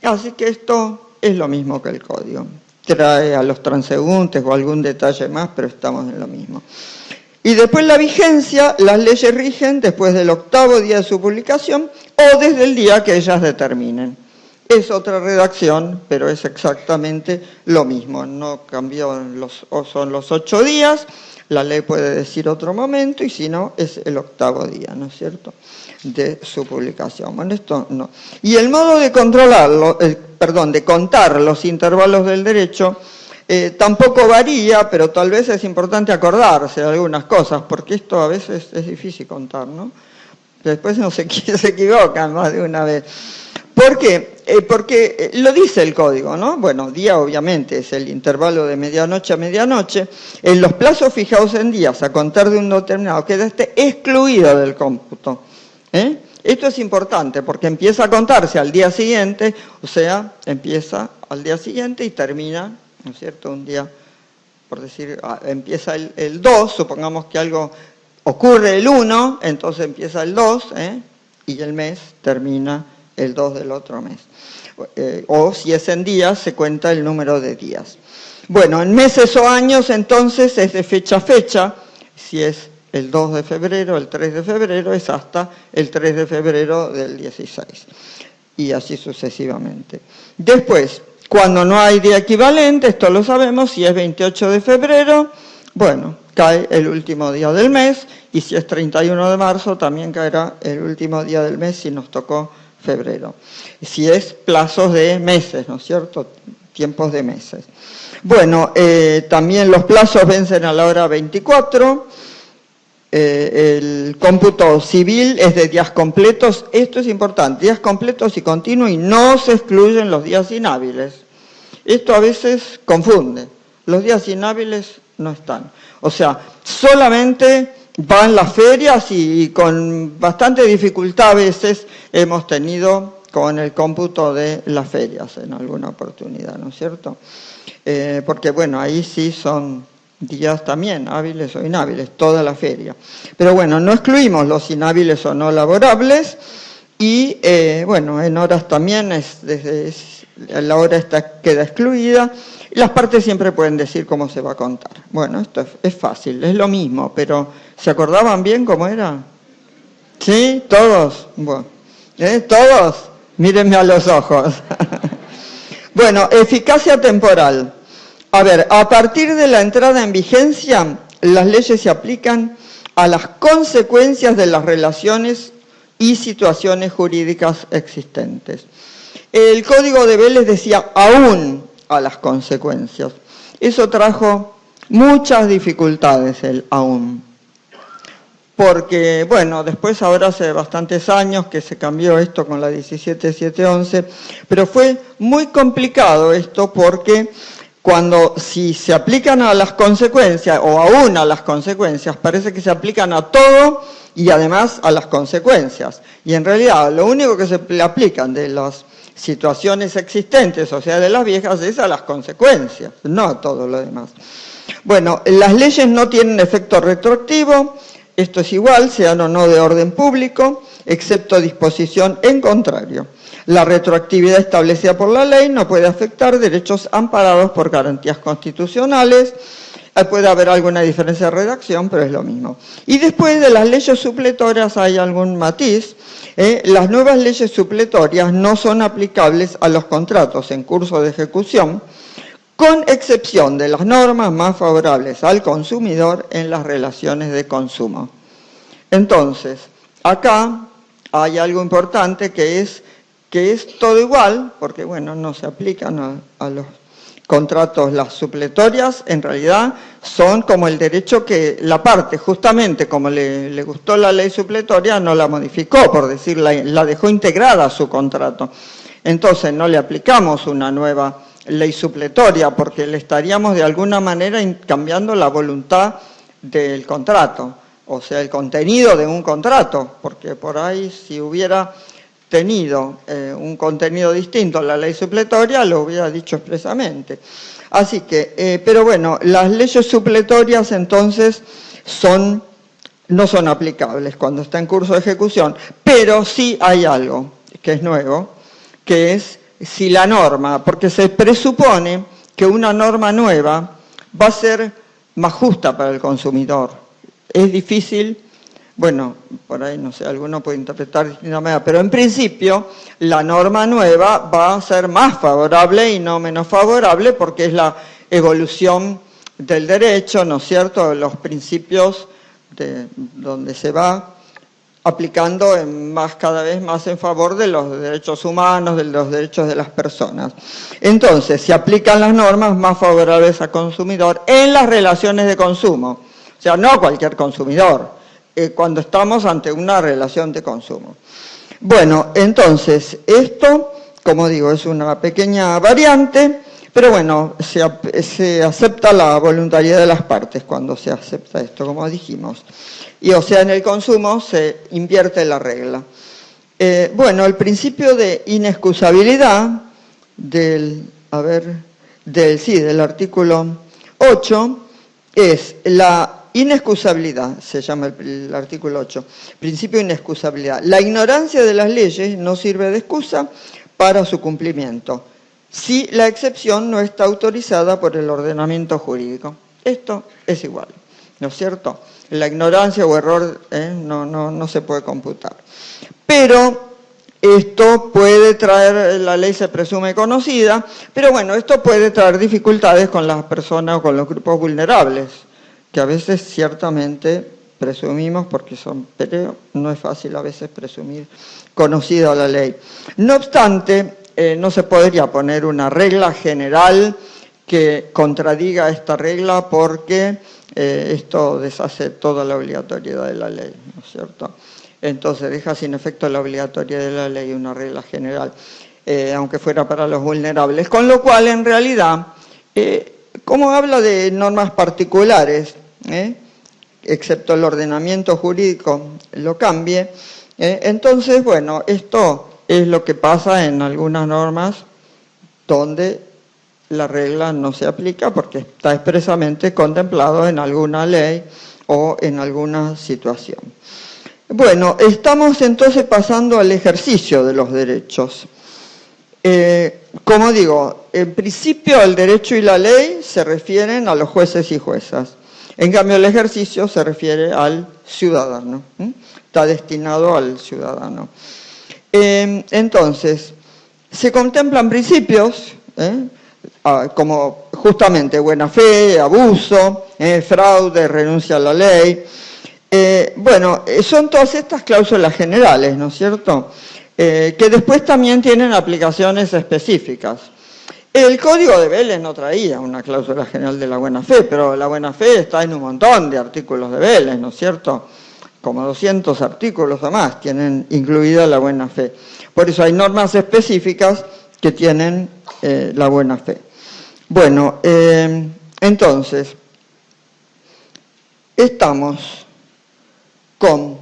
Así que esto es lo mismo que el Código. Trae a los transeúntes o algún detalle más, pero estamos en lo mismo. Y después la vigencia, las leyes rigen después del 8º día de su publicación o desde el día que ellas determinen. Es otra redacción, pero es exactamente lo mismo. No cambió, son los 8 días, la ley puede decir otro momento, y si no, es el 8º día, ¿no es cierto?, de su publicación. Bueno, esto no. Y el modo de controlarlo, de contar los intervalos del derecho, tampoco varía, pero tal vez es importante acordarse de algunas cosas, porque esto a veces es difícil contar, ¿no? Después se equivocan más de una vez. ¿Por qué? Porque lo dice el Código, ¿no? Bueno, día obviamente es el intervalo de medianoche a medianoche. En los plazos fijados en días, a contar de un determinado, queda excluido del cómputo. Esto es importante porque empieza a contarse al día siguiente, o sea, empieza al día siguiente y termina, ¿no es cierto?, un día, por decir, empieza el 2, supongamos que algo ocurre el 1, entonces empieza el 2, y el mes termina el 2 del otro mes. O si es en días, se cuenta el número de días. Bueno, en meses o años, entonces, es de fecha a fecha. Si es el 2 de febrero, el 3 de febrero, es hasta el 3 de febrero del 16. Y así sucesivamente. Después, cuando no hay día equivalente, esto lo sabemos, si es 28 de febrero, bueno, cae el último día del mes, y si es 31 de marzo, también caerá el último día del mes si nos tocó febrero. Si es plazos de meses, ¿no es cierto?, tiempos de meses. Bueno, también los plazos vencen a la hora 24, el cómputo civil es de días completos, esto es importante, días completos y continuos, y no se excluyen los días inhábiles. Esto a veces confunde, los días inhábiles no están. O sea, solamente van las ferias y con bastante dificultad a veces hemos tenido con el cómputo de las ferias en alguna oportunidad, ¿no es cierto? Porque bueno, ahí sí son días también, hábiles o inhábiles, toda la feria. Pero bueno, no excluimos los inhábiles o no laborables y bueno, en horas también, desde la hora queda excluida. Las partes siempre pueden decir cómo se va a contar. Bueno, esto es fácil, es lo mismo, pero ¿se acordaban bien cómo era? ¿Sí? ¿Todos? Bueno, ¿todos? Mírenme a los ojos. Bueno, eficacia temporal. A ver, a partir de la entrada en vigencia, las leyes se aplican a las consecuencias de las relaciones y situaciones jurídicas existentes. El Código de Vélez decía aún a las consecuencias. Eso trajo muchas dificultades, el aún. Porque, bueno, después ahora hace bastantes años que se cambió esto con la 17711, pero fue muy complicado esto porque si se aplican a las consecuencias o aún a las consecuencias, parece que se aplican a todo y además a las consecuencias. Y en realidad lo único que se le aplican de las situaciones existentes, o sea, de las viejas, es a las consecuencias, no a todo lo demás. Bueno, las leyes no tienen efecto retroactivo, esto es igual, sean o no de orden público, excepto disposición en contrario. La retroactividad establecida por la ley no puede afectar derechos amparados por garantías constitucionales. Puede haber alguna diferencia de redacción, pero es lo mismo. Y después de las leyes supletorias hay algún matiz. Las nuevas leyes supletorias no son aplicables a los contratos en curso de ejecución, con excepción de las normas más favorables al consumidor en las relaciones de consumo. Entonces, acá hay algo importante que es todo igual, porque bueno, no se aplican a los contratos. Las supletorias en realidad son como el derecho que la parte, justamente como le gustó la ley supletoria, no la modificó, por decir, la dejó integrada a su contrato. Entonces no le aplicamos una nueva ley supletoria porque le estaríamos de alguna manera cambiando la voluntad del contrato, o sea, el contenido de un contrato, porque por ahí si hubiera tenido un contenido distinto a la ley supletoria, lo hubiera dicho expresamente. Así que, pero bueno, las leyes supletorias entonces no son aplicables cuando está en curso de ejecución, pero sí hay algo que es nuevo, que es si la norma, porque se presupone que una norma nueva va a ser más justa para el consumidor. Es difícil. Bueno, por ahí no sé, alguno puede interpretar de distinta manera, pero en principio la norma nueva va a ser más favorable y no menos favorable porque es la evolución del derecho, ¿no es cierto?, los principios donde se va aplicando cada vez más en favor de los derechos humanos, de los derechos de las personas. Entonces, se aplican las normas más favorables al consumidor en las relaciones de consumo, o sea, no cualquier consumidor, cuando estamos ante una relación de consumo. Bueno, entonces, esto, como digo, es una pequeña variante, pero bueno, se acepta la voluntariedad de las partes cuando se acepta esto, como dijimos. Y o sea, en el consumo se invierte la regla. Bueno, el principio de inexcusabilidad del artículo 8 es la inexcusabilidad, se llama el artículo 8, principio de inexcusabilidad. La ignorancia de las leyes no sirve de excusa para su cumplimiento, si la excepción no está autorizada por el ordenamiento jurídico. Esto es igual, ¿no es cierto? La ignorancia o error no se puede computar. Pero esto puede traer, la ley se presume conocida, pero bueno, esto puede traer dificultades con las personas o con los grupos vulnerables, que a veces ciertamente presumimos porque son, pero no es fácil a veces presumir conocida la ley. No obstante, no se podría poner una regla general que contradiga esta regla porque esto deshace toda la obligatoriedad de la ley, ¿no es cierto? Entonces deja sin efecto la obligatoriedad de la ley una regla general, aunque fuera para los vulnerables. Con lo cual, en realidad, como habla de normas particulares, excepto el ordenamiento jurídico lo cambie, entonces, bueno, esto es lo que pasa en algunas normas donde la regla no se aplica porque está expresamente contemplado en alguna ley o en alguna situación. Bueno, estamos entonces pasando al ejercicio de los derechos. Como digo, en principio el derecho y la ley se refieren a los jueces y juezas. En cambio, el ejercicio se refiere al ciudadano, está destinado al ciudadano. Entonces, se contemplan principios, como justamente buena fe, abuso, fraude, renuncia a la ley. Bueno, son todas estas cláusulas generales, ¿no es cierto? Que después también tienen aplicaciones específicas. El Código de Vélez no traía una cláusula general de la buena fe, pero la buena fe está en un montón de artículos de Vélez, ¿no es cierto? Como 200 artículos o más tienen incluida la buena fe. Por eso hay normas específicas que tienen la buena fe. Bueno, entonces, estamos con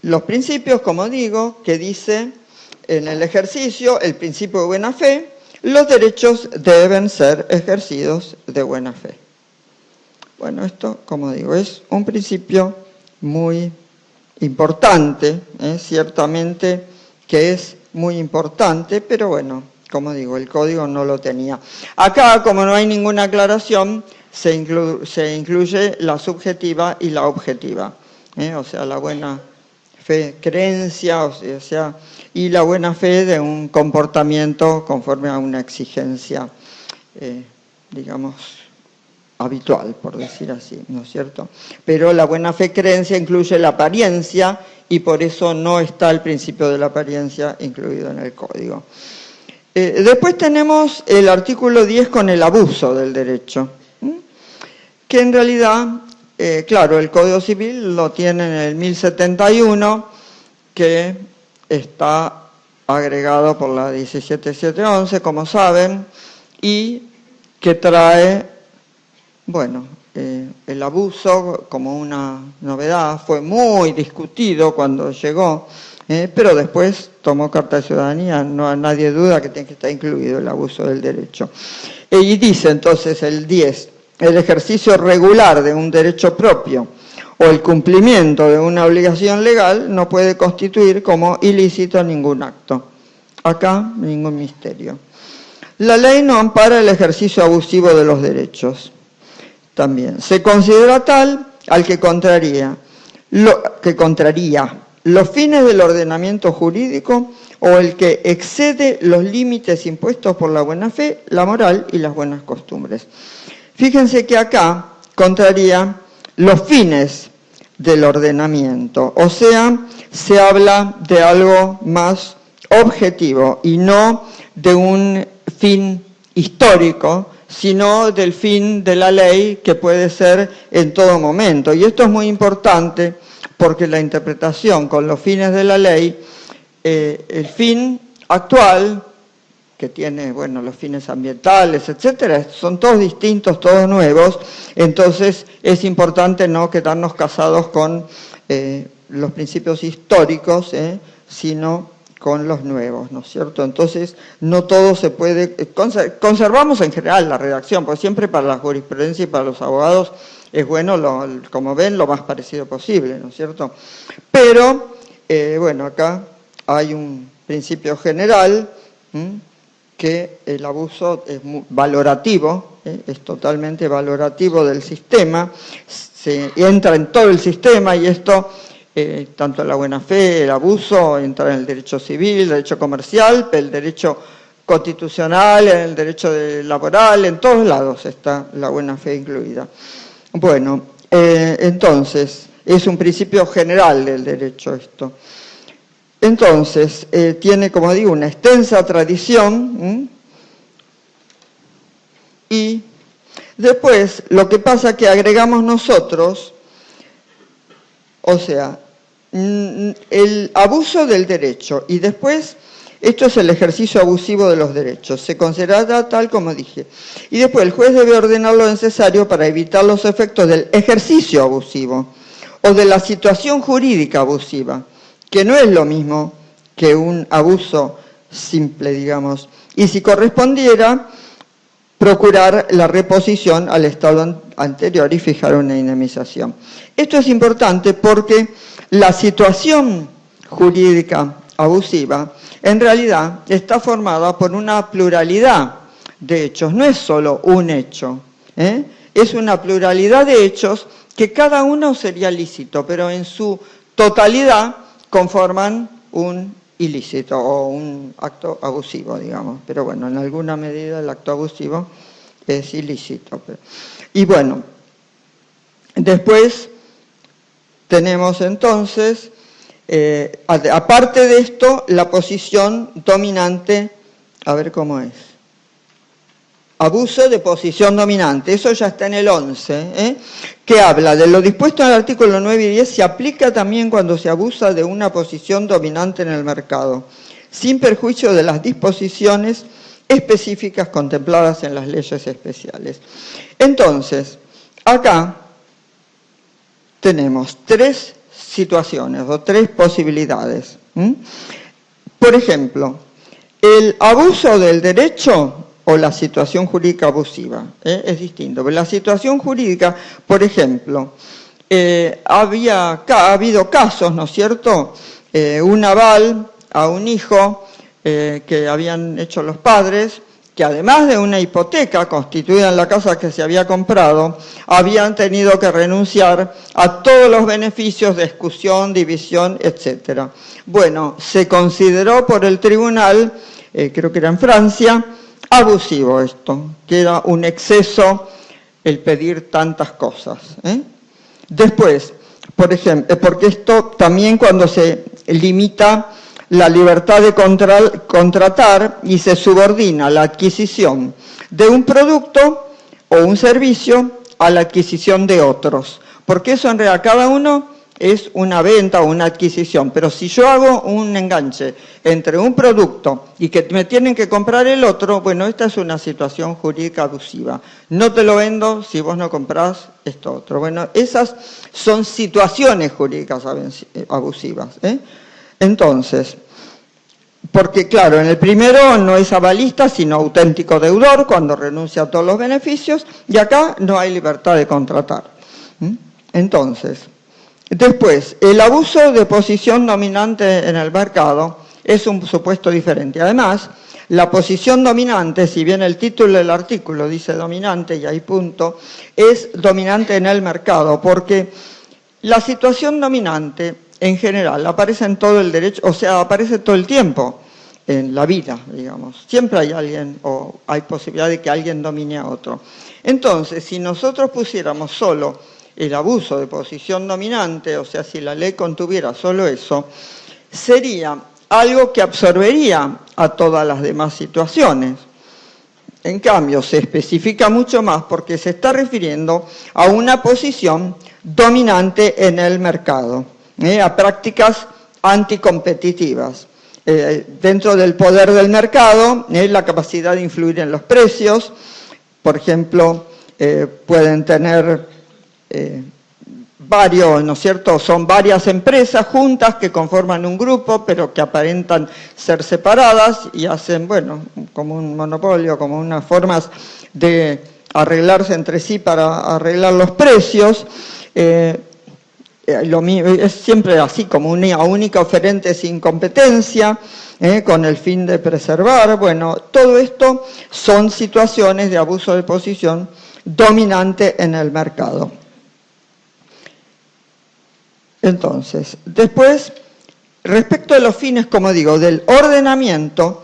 los principios, como digo, que dice en el ejercicio, el principio de buena fe, los derechos deben ser ejercidos de buena fe. Bueno, esto, como digo, es un principio muy importante, ciertamente que es muy importante, pero bueno, como digo, el código no lo tenía. Acá, como no hay ninguna aclaración, se incluye la subjetiva y la objetiva, o sea, la buena fe, creencia, o sea, y la buena fe de un comportamiento conforme a una exigencia, digamos, habitual, por decir así, ¿no es cierto? Pero la buena fe creencia incluye la apariencia y por eso no está el principio de la apariencia incluido en el código. Después tenemos el artículo 10 con el abuso del derecho, que en realidad, claro, el Código Civil lo tiene en el 1071, que está agregado por la 17711, como saben, y que trae, bueno, el abuso como una novedad, fue muy discutido cuando llegó, pero después tomó carta de ciudadanía, no nadie duda que tiene que estar incluido el abuso del derecho. Y dice entonces el 10, el ejercicio regular de un derecho propio o el cumplimiento de una obligación legal no puede constituir como ilícito ningún acto. Acá ningún misterio. La ley no ampara el ejercicio abusivo de los derechos. También se considera tal al que contraría los fines del ordenamiento jurídico o el que excede los límites impuestos por la buena fe, la moral y las buenas costumbres. Fíjense que acá contraría los fines del ordenamiento, o sea, se habla de algo más objetivo y no de un fin histórico, sino del fin de la ley que puede ser en todo momento. Y esto es muy importante porque la interpretación con los fines de la ley, el fin actual, que tiene, bueno, los fines ambientales, etcétera, son todos distintos, todos nuevos, entonces es importante no quedarnos casados con los principios históricos, sino con los nuevos, ¿no es cierto? Entonces, no todo se puede... Conservamos en general la redacción, porque siempre para la jurisprudencia y para los abogados es bueno, como ven, lo más parecido posible, ¿no es cierto? Pero, bueno, acá hay un principio general, que el abuso es muy valorativo, es totalmente valorativo del sistema, se entra en todo el sistema y esto... tanto la buena fe, el abuso, entra en el derecho civil, el derecho comercial, el derecho constitucional, en el derecho laboral, en todos lados está la buena fe incluida. Bueno, entonces, es un principio general del derecho esto. Entonces, tiene, como digo, una extensa tradición, y después lo que pasa es que agregamos nosotros, o sea, el abuso del derecho y después, esto es el ejercicio abusivo de los derechos, se considera tal como dije. Y después el juez debe ordenar lo necesario para evitar los efectos del ejercicio abusivo o de la situación jurídica abusiva, que no es lo mismo que un abuso simple, digamos. Y si correspondiera, procurar la reposición al estado anterior y fijar una indemnización. Esto es importante porque la situación jurídica abusiva en realidad está formada por una pluralidad de hechos, no es solo un hecho, es una pluralidad de hechos que cada uno sería lícito, pero en su totalidad conforman un ilícito o un acto abusivo, digamos. Pero bueno, en alguna medida el acto abusivo es ilícito. Y bueno, después tenemos entonces, aparte de esto, la posición dominante, a ver cómo es. Abuso de posición dominante, eso ya está en el 11, que habla de lo dispuesto en el artículo 9 y 10, se aplica también cuando se abusa de una posición dominante en el mercado, sin perjuicio de las disposiciones específicas contempladas en las leyes especiales. Entonces, acá tenemos tres situaciones o tres posibilidades. Por ejemplo, el abuso del derecho o la situación jurídica abusiva, es distinto. Pero la situación jurídica, por ejemplo, ha habido casos, ¿no es cierto? Un aval a un hijo que habían hecho los padres, que además de una hipoteca constituida en la casa que se había comprado, habían tenido que renunciar a todos los beneficios de exclusión, división, etc. Bueno, se consideró por el tribunal, creo que era en Francia, abusivo esto, que era un exceso el pedir tantas cosas. Después, por ejemplo, porque esto también cuando se limita la libertad de contratar y se subordina la adquisición de un producto o un servicio a la adquisición de otros. Porque eso en realidad cada uno es una venta o una adquisición, pero si yo hago un enganche entre un producto y que me tienen que comprar el otro, bueno, esta es una situación jurídica abusiva. No te lo vendo si vos no comprás esto otro. Bueno, esas son situaciones jurídicas abusivas. Entonces, porque claro, en el primero no es avalista, sino auténtico deudor, cuando renuncia a todos los beneficios, y acá no hay libertad de contratar. Entonces, después, el abuso de posición dominante en el mercado es un supuesto diferente. Además, la posición dominante, si bien el título del artículo dice dominante, y hay punto, es dominante en el mercado, porque la situación dominante, en general, aparece en todo el derecho, o sea, aparece todo el tiempo en la vida, digamos. Siempre hay alguien, o hay posibilidad de que alguien domine a otro. Entonces, si nosotros pusiéramos solo el abuso de posición dominante, o sea, si la ley contuviera solo eso, sería algo que absorbería a todas las demás situaciones. En cambio, se especifica mucho más porque se está refiriendo a una posición dominante en el mercado, a prácticas anticompetitivas. Dentro del poder del mercado, la capacidad de influir en los precios, por ejemplo, pueden tener varios, ¿no es cierto? Son varias empresas juntas que conforman un grupo, pero que aparentan ser separadas y hacen, bueno, como un monopolio, como unas formas de arreglarse entre sí para arreglar los precios. Es siempre así, como una única oferente sin competencia, con el fin de preservar. Bueno, todo esto son situaciones de abuso de posición dominante en el mercado. Entonces, después, respecto a los fines, como digo, del ordenamiento,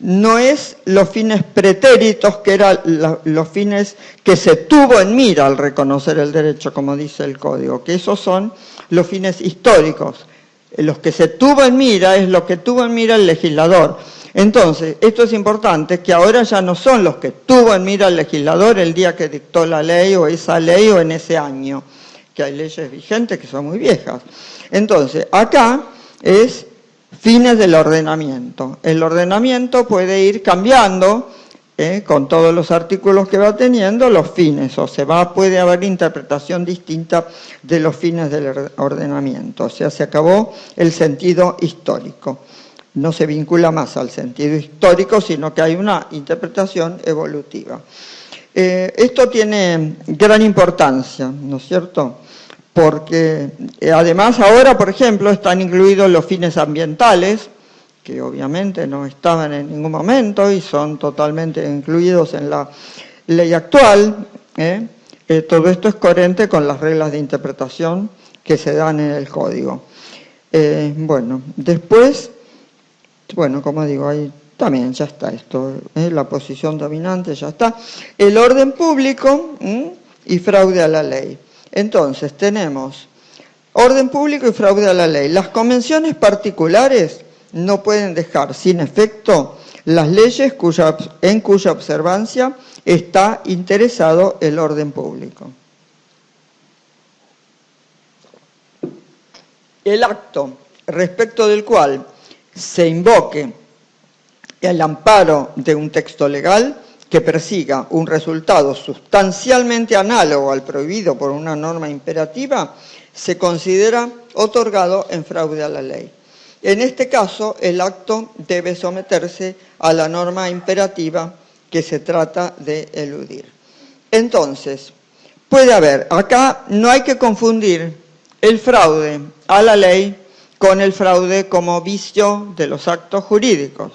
no es los fines pretéritos, que eran los fines que se tuvo en mira al reconocer el derecho, como dice el Código, que esos son los fines históricos. Los que se tuvo en mira es lo que tuvo en mira el legislador. Entonces, esto es importante, que ahora ya no son los que tuvo en mira el legislador el día que dictó la ley o esa ley o en ese año, que hay leyes vigentes que son muy viejas. Entonces, acá es fines del ordenamiento. El ordenamiento puede ir cambiando con todos los artículos que va teniendo los fines, o puede haber interpretación distinta de los fines del ordenamiento. O sea, se acabó el sentido histórico. No se vincula más al sentido histórico, sino que hay una interpretación evolutiva. Esto tiene gran importancia, ¿no es cierto? Porque además ahora, por ejemplo, están incluidos los fines ambientales, que obviamente no estaban en ningún momento y son totalmente incluidos en la ley actual. Todo esto es coherente con las reglas de interpretación que se dan en el Código. Bueno, después, bueno, como digo, ahí también ya está esto, la posición dominante ya está. El orden público y fraude a la ley. Entonces, tenemos orden público y fraude a la ley. Las convenciones particulares no pueden dejar sin efecto las leyes en cuya observancia está interesado el orden público. El acto respecto del cual se invoque el amparo de un texto legal que persiga un resultado sustancialmente análogo al prohibido por una norma imperativa, se considera otorgado en fraude a la ley. En este caso, el acto debe someterse a la norma imperativa que se trata de eludir. Entonces, puede haber, acá no hay que confundir el fraude a la ley con el fraude como vicio de los actos jurídicos.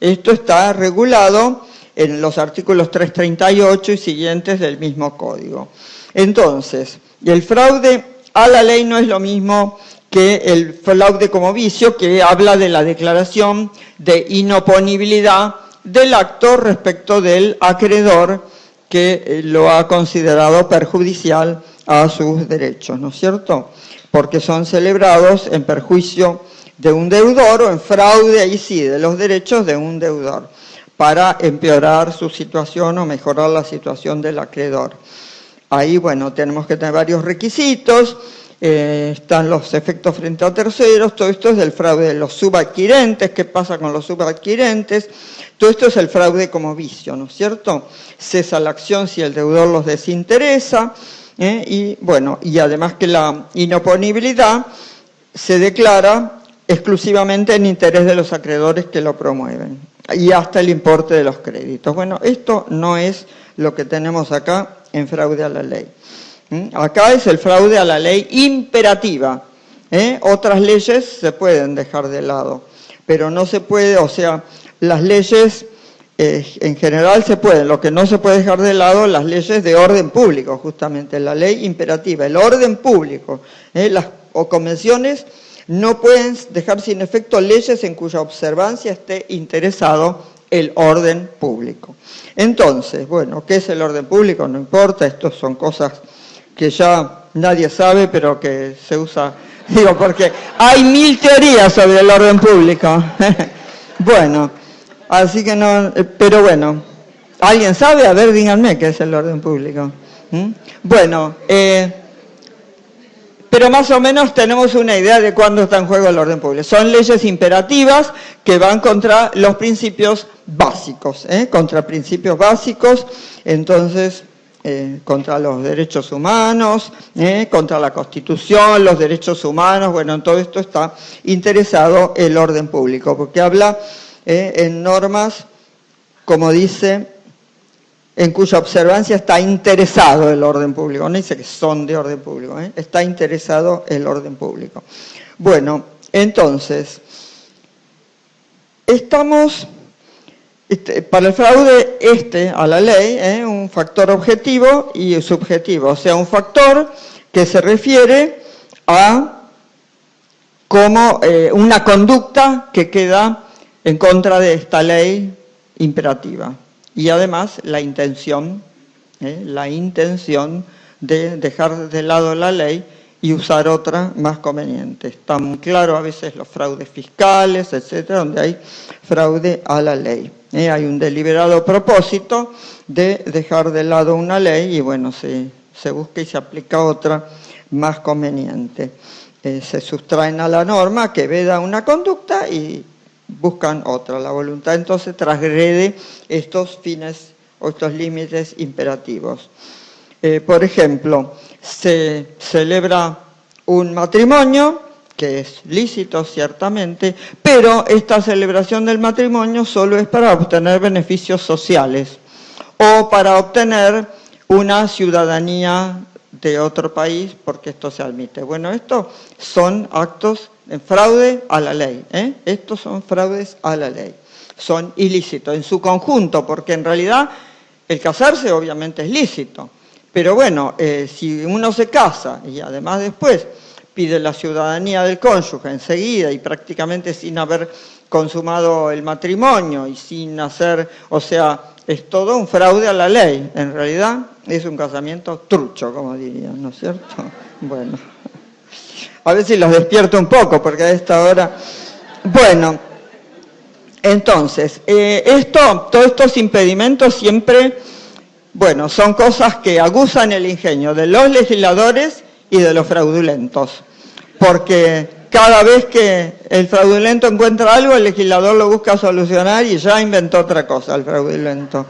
Esto está regulado en los artículos 338 y siguientes del mismo Código. Entonces, el fraude a la ley no es lo mismo que el fraude como vicio, que habla de la declaración de inoponibilidad del acto respecto del acreedor que lo ha considerado perjudicial a sus derechos, ¿no es cierto? Porque son celebrados en perjuicio de un deudor o en fraude, ahí sí, de los derechos de un deudor, para empeorar su situación o mejorar la situación del acreedor. Ahí, bueno, tenemos que tener varios requisitos, están los efectos frente a terceros, todo esto es del fraude de los subadquirentes. ¿Qué pasa con los subadquirentes? Todo esto es el fraude como vicio, ¿no es cierto? Cesa la acción si el deudor los desinteresa, y bueno, y además que la inoponibilidad se declara exclusivamente en interés de los acreedores que lo promueven, y hasta el importe de los créditos. Bueno, esto no es lo que tenemos acá en fraude a la ley. Acá es el fraude a la ley imperativa. Otras leyes se pueden dejar de lado, pero no se puede, o sea, las leyes en general se pueden, lo que no se puede dejar de lado, las leyes de orden público, justamente, la ley imperativa, el orden público. Las convenciones no pueden dejar sin efecto leyes en cuya observancia esté interesado el orden público. Entonces, bueno, ¿qué es el orden público? No importa, estas son cosas que ya nadie sabe, pero que se usa, digo, porque hay 1000 teorías sobre el orden público. Bueno, así que no, pero bueno, ¿alguien sabe? A ver, díganme qué es el orden público. Bueno, pero más o menos tenemos una idea de cuándo está en juego el orden público. Son leyes imperativas que van contra los principios básicos, contra principios básicos. Entonces, contra los derechos humanos, contra la Constitución, los derechos humanos, bueno, en todo esto está interesado el orden público, porque habla en normas, como dice, en cuya observancia está interesado el orden público, no dice que son de orden público, está interesado el orden público. Bueno, entonces, estamos... para el fraude a la ley, un factor objetivo y subjetivo, o sea, un factor que se refiere a como una conducta que queda en contra de esta ley imperativa. Y además la intención de dejar de lado la ley y usar otra más conveniente. Está muy claro a veces los fraudes fiscales, etcétera, donde hay fraude a la ley. Hay un deliberado propósito de dejar de lado una ley y bueno, se busca y se aplica otra más conveniente. Se sustraen a la norma que veda una conducta y buscan otra. La voluntad entonces transgrede estos fines o estos límites imperativos. Por ejemplo, se celebra un matrimonio, que es lícito ciertamente, pero esta celebración del matrimonio solo es para obtener beneficios sociales o para obtener una ciudadanía de otro país, porque esto se admite. Bueno, estos son actos de fraude a la ley, Estos son fraudes a la ley, son ilícitos en su conjunto, porque en realidad el casarse obviamente es lícito. Pero bueno, si uno se casa y además después pide la ciudadanía del cónyuge enseguida y prácticamente sin haber consumado el matrimonio y sin hacer, o sea, es todo un fraude a la ley. En realidad es un casamiento trucho, como dirían, ¿no es cierto? Bueno, a ver si los despierto un poco, porque a esta hora... Bueno, entonces, todos estos impedimentos siempre... Bueno, son cosas que aguzan el ingenio de los legisladores y de los fraudulentos, porque cada vez que el fraudulento encuentra algo, el legislador lo busca solucionar y ya inventó otra cosa el fraudulento.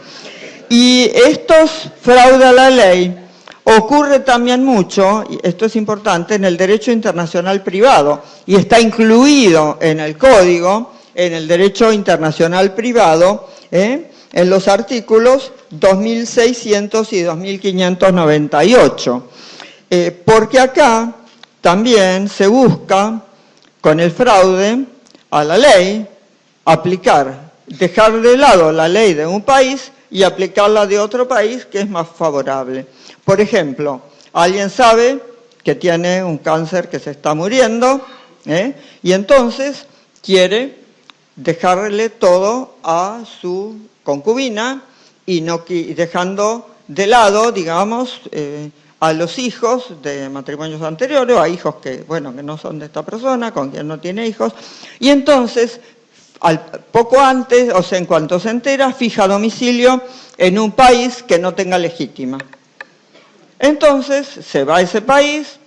Y estos fraude a la ley ocurre también mucho, y esto es importante, en el derecho internacional privado, y está incluido en el Código, en el derecho internacional privado, en los artículos 2600 y 2598. Porque acá también se busca, con el fraude a la ley, dejar de lado la ley de un país y aplicarla de otro país que es más favorable. Por ejemplo, alguien sabe que tiene un cáncer que se está muriendo, y entonces quiere dejarle todo a su concubina y dejando de lado, digamos, a los hijos de matrimonios anteriores, o a hijos que no son de esta persona, con quien no tiene hijos, y entonces, poco antes, o sea, en cuanto se entera, fija domicilio en un país que no tenga legítima. Entonces, se va a ese país,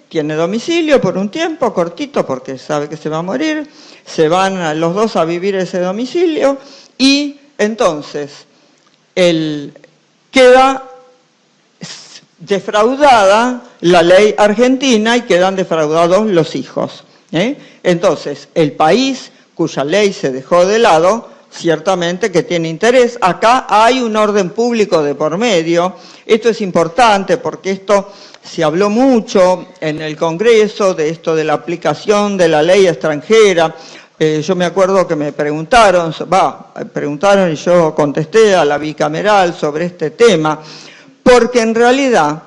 tiene domicilio por un tiempo cortito, porque sabe que se va a morir, se van los dos a vivir ese domicilio, y entonces queda defraudada la ley argentina y quedan defraudados los hijos. Entonces, el país cuya ley se dejó de lado, ciertamente que tiene interés. Acá hay un orden público de por medio. Esto es importante porque esto se habló mucho en el Congreso, de esto de la aplicación de la ley extranjera. Yo me acuerdo que me preguntaron y yo contesté a la bicameral sobre este tema, porque en realidad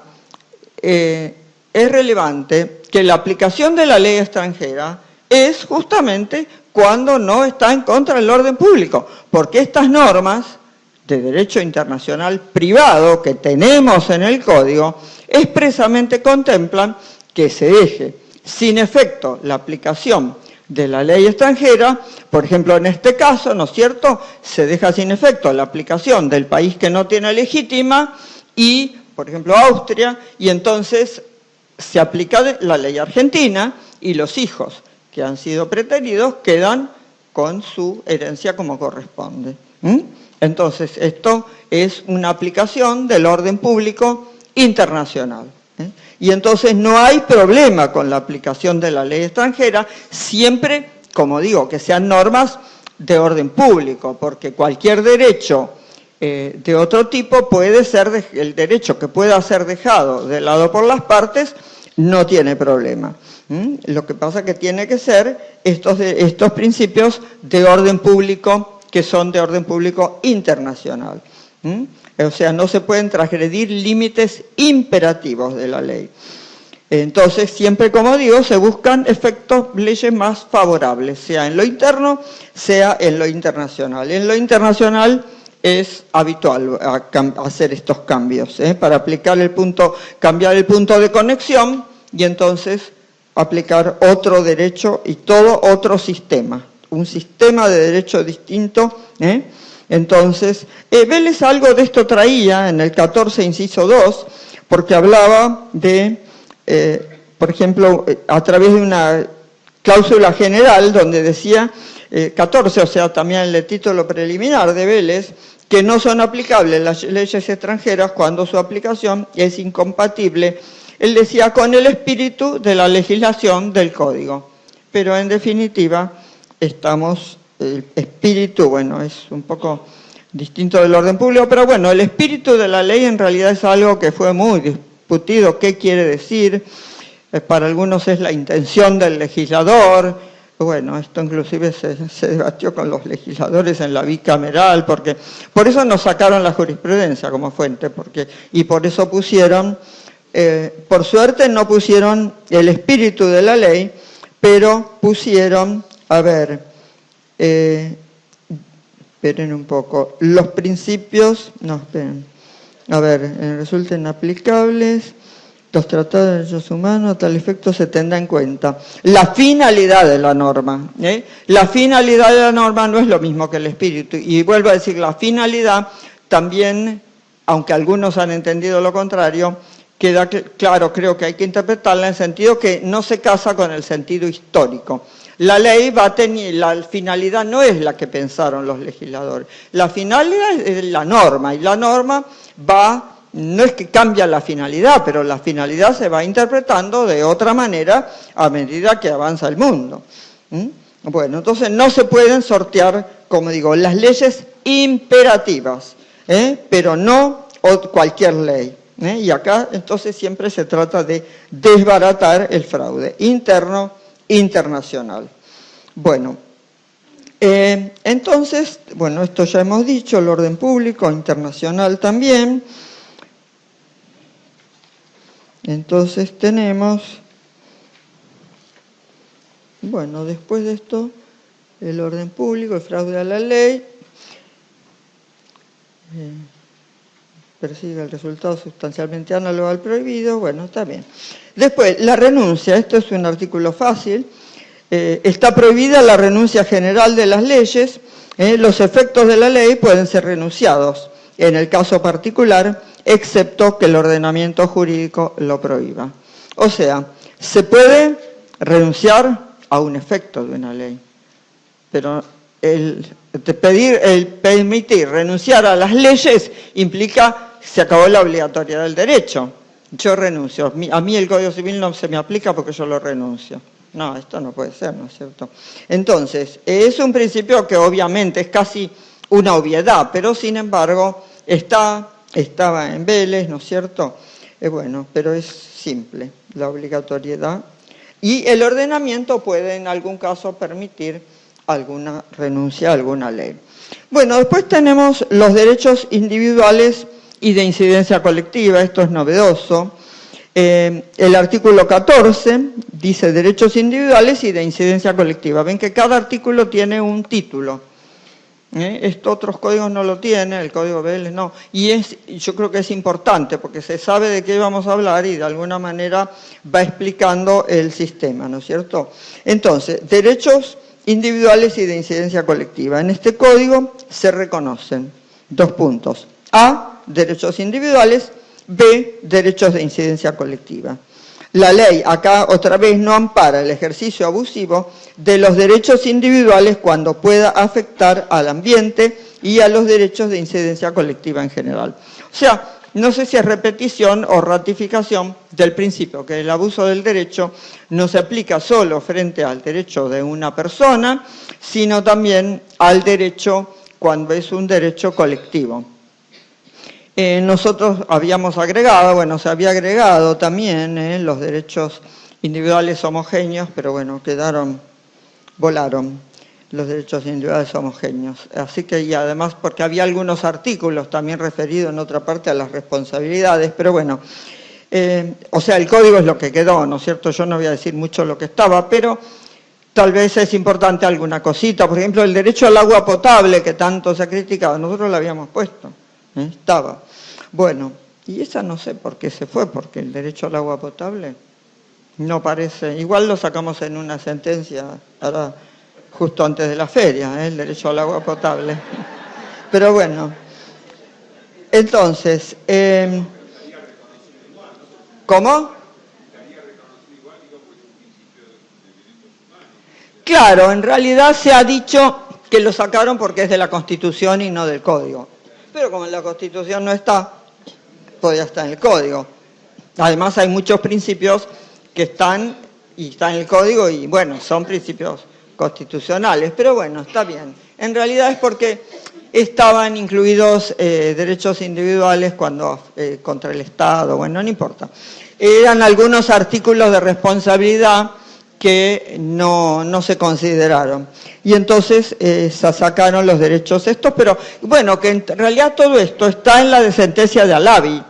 es relevante que la aplicación de la ley extranjera es justamente cuando no está en contra del orden público, porque estas normas de derecho internacional privado que tenemos en el Código expresamente contemplan que se deje sin efecto la aplicación de la ley extranjera. Por ejemplo, en este caso, ¿no es cierto?, se deja sin efecto la aplicación del país que no tiene legítima y, por ejemplo, Austria, y entonces se aplica la ley argentina y los hijos que han sido preteridos quedan con su herencia como corresponde. Entonces, esto es una aplicación del orden público internacional. Y entonces no hay problema con la aplicación de la ley extranjera, siempre, como digo, que sean normas de orden público, porque cualquier derecho de otro tipo puede ser, el derecho que pueda ser dejado de lado por las partes, no tiene problema. Lo que pasa es que tiene que ser estos principios de orden público, que son de orden público internacional. O sea, no se pueden transgredir límites imperativos de la ley. Entonces, siempre, como digo, se buscan efectos, leyes más favorables, sea en lo interno, sea en lo internacional. En lo internacional es habitual hacer estos cambios, para aplicar cambiar el punto de conexión y entonces aplicar otro derecho y todo otro sistema, un sistema de derecho distinto. Entonces, Vélez algo de esto traía en el 14, inciso 2, porque hablaba de, por ejemplo, a través de una cláusula general donde decía, 14, o sea, también el título preliminar de Vélez, que no son aplicables las leyes extranjeras cuando su aplicación es incompatible, él decía, con el espíritu de la legislación del Código. Pero en definitiva, el espíritu, bueno, es un poco distinto del orden público, pero bueno, el espíritu de la ley en realidad es algo que fue muy discutido. ¿Qué quiere decir? Para algunos es la intención del legislador. Bueno, esto inclusive se debatió con los legisladores en la bicameral, porque por eso nos sacaron la jurisprudencia como fuente, y por eso pusieron, por suerte no pusieron el espíritu de la ley, pero pusieron, a ver, esperen un poco, los principios, no, esperen, a ver, resulten aplicables. Los tratados de derechos humanos, a tal efecto se tendrá en cuenta la finalidad de la norma. La finalidad de la norma no es lo mismo que el espíritu. Y vuelvo a decir, la finalidad también, aunque algunos han entendido lo contrario, queda claro, creo que hay que interpretarla en el sentido que no se casa con el sentido histórico. La ley va a tener, la finalidad no es la que pensaron los legisladores. La finalidad es la norma, y la norma no es que cambia la finalidad, pero la finalidad se va interpretando de otra manera a medida que avanza el mundo. Bueno, entonces no se pueden sortear, como digo, las leyes imperativas, pero no cualquier ley. Y acá entonces siempre se trata de desbaratar el fraude interno, internacional. Bueno, entonces, bueno, esto ya hemos dicho, el orden público, internacional también. Entonces tenemos, bueno, después de esto, el orden público, el fraude a la ley, persigue el resultado sustancialmente análogo al prohibido, bueno, está bien. Después, la renuncia, esto es un artículo fácil, está prohibida la renuncia general de las leyes, los efectos de la ley pueden ser renunciados, en el caso particular, excepto que el ordenamiento jurídico lo prohíba. O sea, se puede renunciar a un efecto de una ley, pero el permitir renunciar a las leyes implica que se acabó la obligatoriedad del derecho. Yo renuncio, a mí el Código Civil no se me aplica porque yo lo renuncio. No, esto no puede ser, ¿no es cierto? Entonces, es un principio que obviamente es casi una obviedad, pero sin embargo estaba en Vélez, ¿no es cierto? Bueno, pero es simple, la obligatoriedad. Y el ordenamiento puede en algún caso permitir alguna renuncia a alguna ley. Bueno, después tenemos los derechos individuales y de incidencia colectiva, esto es novedoso. El artículo 14 dice derechos individuales y de incidencia colectiva. Ven que cada artículo tiene un título. Esto otros códigos no lo tienen, el código Vélez no. Y yo creo que es importante porque se sabe de qué vamos a hablar y de alguna manera va explicando el sistema, ¿no es cierto? Entonces, derechos individuales y de incidencia colectiva. En este código se reconocen 2 puntos. A, derechos individuales. B, derechos de incidencia colectiva. La ley acá otra vez no ampara el ejercicio abusivo de los derechos individuales cuando pueda afectar al ambiente y a los derechos de incidencia colectiva en general. O sea, no sé si es repetición o ratificación del principio, que el abuso del derecho no se aplica solo frente al derecho de una persona, sino también al derecho cuando es un derecho colectivo. Nosotros habíamos agregado, bueno, se había agregado también los derechos individuales homogéneos, pero bueno, volaron los derechos individuales homogéneos. Así que, y además porque había algunos artículos también referidos en otra parte a las responsabilidades, pero bueno, o sea, el código es lo que quedó, ¿no es cierto? Yo no voy a decir mucho lo que estaba, pero tal vez es importante alguna cosita. Por ejemplo, el derecho al agua potable, que tanto se ha criticado, nosotros lo habíamos puesto, estaba. Bueno, y esa no sé por qué se fue, porque el derecho al agua potable no parece, igual lo sacamos en una sentencia, ahora justo antes de la feria, el derecho al agua potable. Pero bueno, entonces, ¿cómo? Claro, en realidad se ha dicho que lo sacaron porque es de la Constitución y no del Código. Pero como en la Constitución no está, podría estar en el Código. Además hay muchos principios que están en el Código y bueno, son principios constitucionales, pero bueno, está bien. En realidad es porque estaban incluidos derechos individuales cuando contra el Estado, bueno, no importa. Eran algunos artículos de responsabilidad que no se consideraron. Y entonces se sacaron los derechos estos, pero bueno, que en realidad todo esto está en la sentencia de Alavi.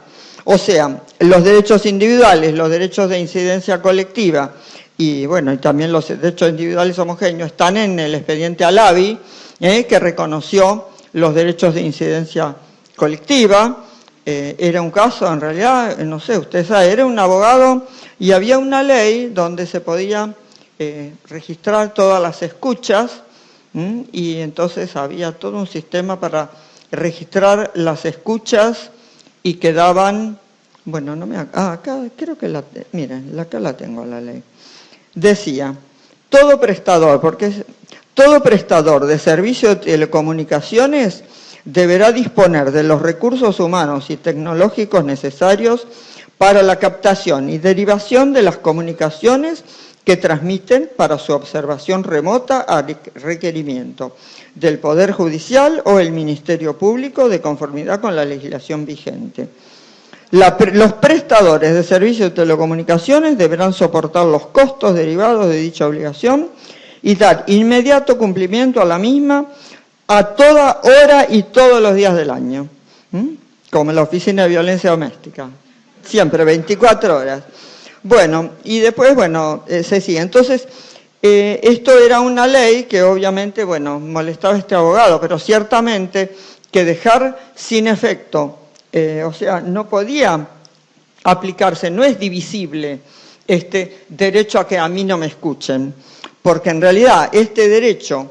O sea, los derechos individuales, los derechos de incidencia colectiva y bueno, y también los derechos individuales homogéneos están en el expediente Alavi, que reconoció los derechos de incidencia colectiva. Era un caso, en realidad, no sé, usted sabe, era un abogado y había una ley donde se podía registrar todas las escuchas y entonces había todo un sistema para registrar las escuchas y quedaban, bueno, no me... acá creo que miren, acá la tengo la ley. Decía, todo prestador de servicio de telecomunicaciones deberá disponer de los recursos humanos y tecnológicos necesarios para la captación y derivación de las comunicaciones que transmiten para su observación remota a requerimiento del Poder Judicial o el Ministerio Público de conformidad con la legislación vigente. Los prestadores de servicios de telecomunicaciones deberán soportar los costos derivados de dicha obligación y dar inmediato cumplimiento a la misma a toda hora y todos los días del año, como en la Oficina de Violencia Doméstica, siempre 24 horas. Bueno, y después, bueno, se sigue. Entonces, esto era una ley que obviamente, bueno, molestaba a este abogado, pero ciertamente que dejar sin efecto, o sea, no podía aplicarse, no es divisible este derecho a que a mí no me escuchen, porque en realidad este derecho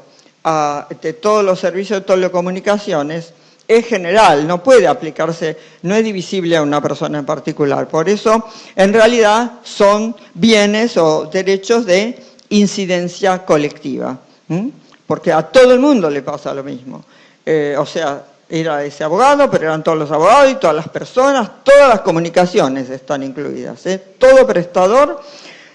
de todos los servicios de telecomunicaciones es general, no puede aplicarse, no es divisible a una persona en particular. Por eso, en realidad, son bienes o derechos de incidencia colectiva, porque a todo el mundo le pasa lo mismo. O sea, era ese abogado, pero eran todos los abogados y todas las personas, todas las comunicaciones están incluidas. Todo prestador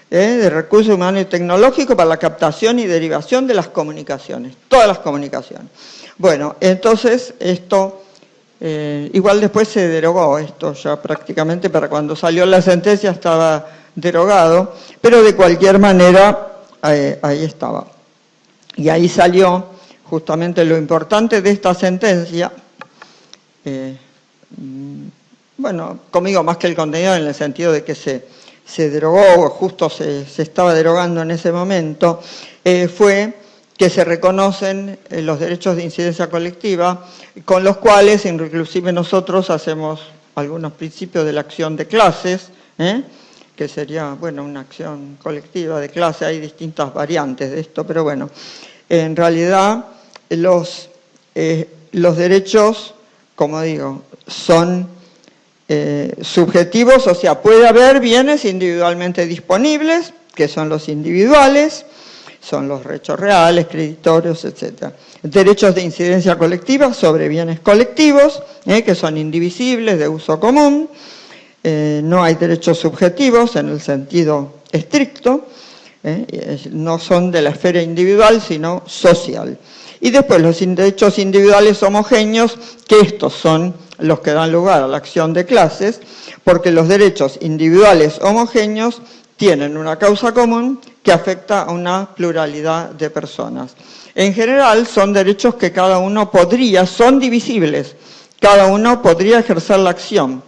de recursos humanos y tecnológicos para la captación y derivación de las comunicaciones, todas las comunicaciones. Bueno, entonces esto, igual después se derogó esto, ya prácticamente para cuando salió la sentencia estaba derogado, pero de cualquier manera ahí estaba. Y ahí salió justamente lo importante de esta sentencia, bueno, conmigo más que el contenido en el sentido de que se derogó, o justo se estaba derogando en ese momento, fue que se reconocen los derechos de incidencia colectiva, con los cuales inclusive nosotros hacemos algunos principios de la acción de clases, que sería, bueno, una acción colectiva de clase, hay distintas variantes de esto, pero bueno, en realidad los derechos, como digo, son subjetivos, o sea, puede haber bienes individualmente disponibles, que son los individuales, son los derechos reales, creditorios, etc. Derechos de incidencia colectiva sobre bienes colectivos, que son indivisibles, de uso común. No hay derechos subjetivos en el sentido estricto, no son de la esfera individual, sino social. Y después los derechos individuales homogéneos, que estos son los que dan lugar a la acción de clases, porque los derechos individuales homogéneos tienen una causa común que afecta a una pluralidad de personas. En general son derechos que cada uno son divisibles, cada uno podría ejercer la acción,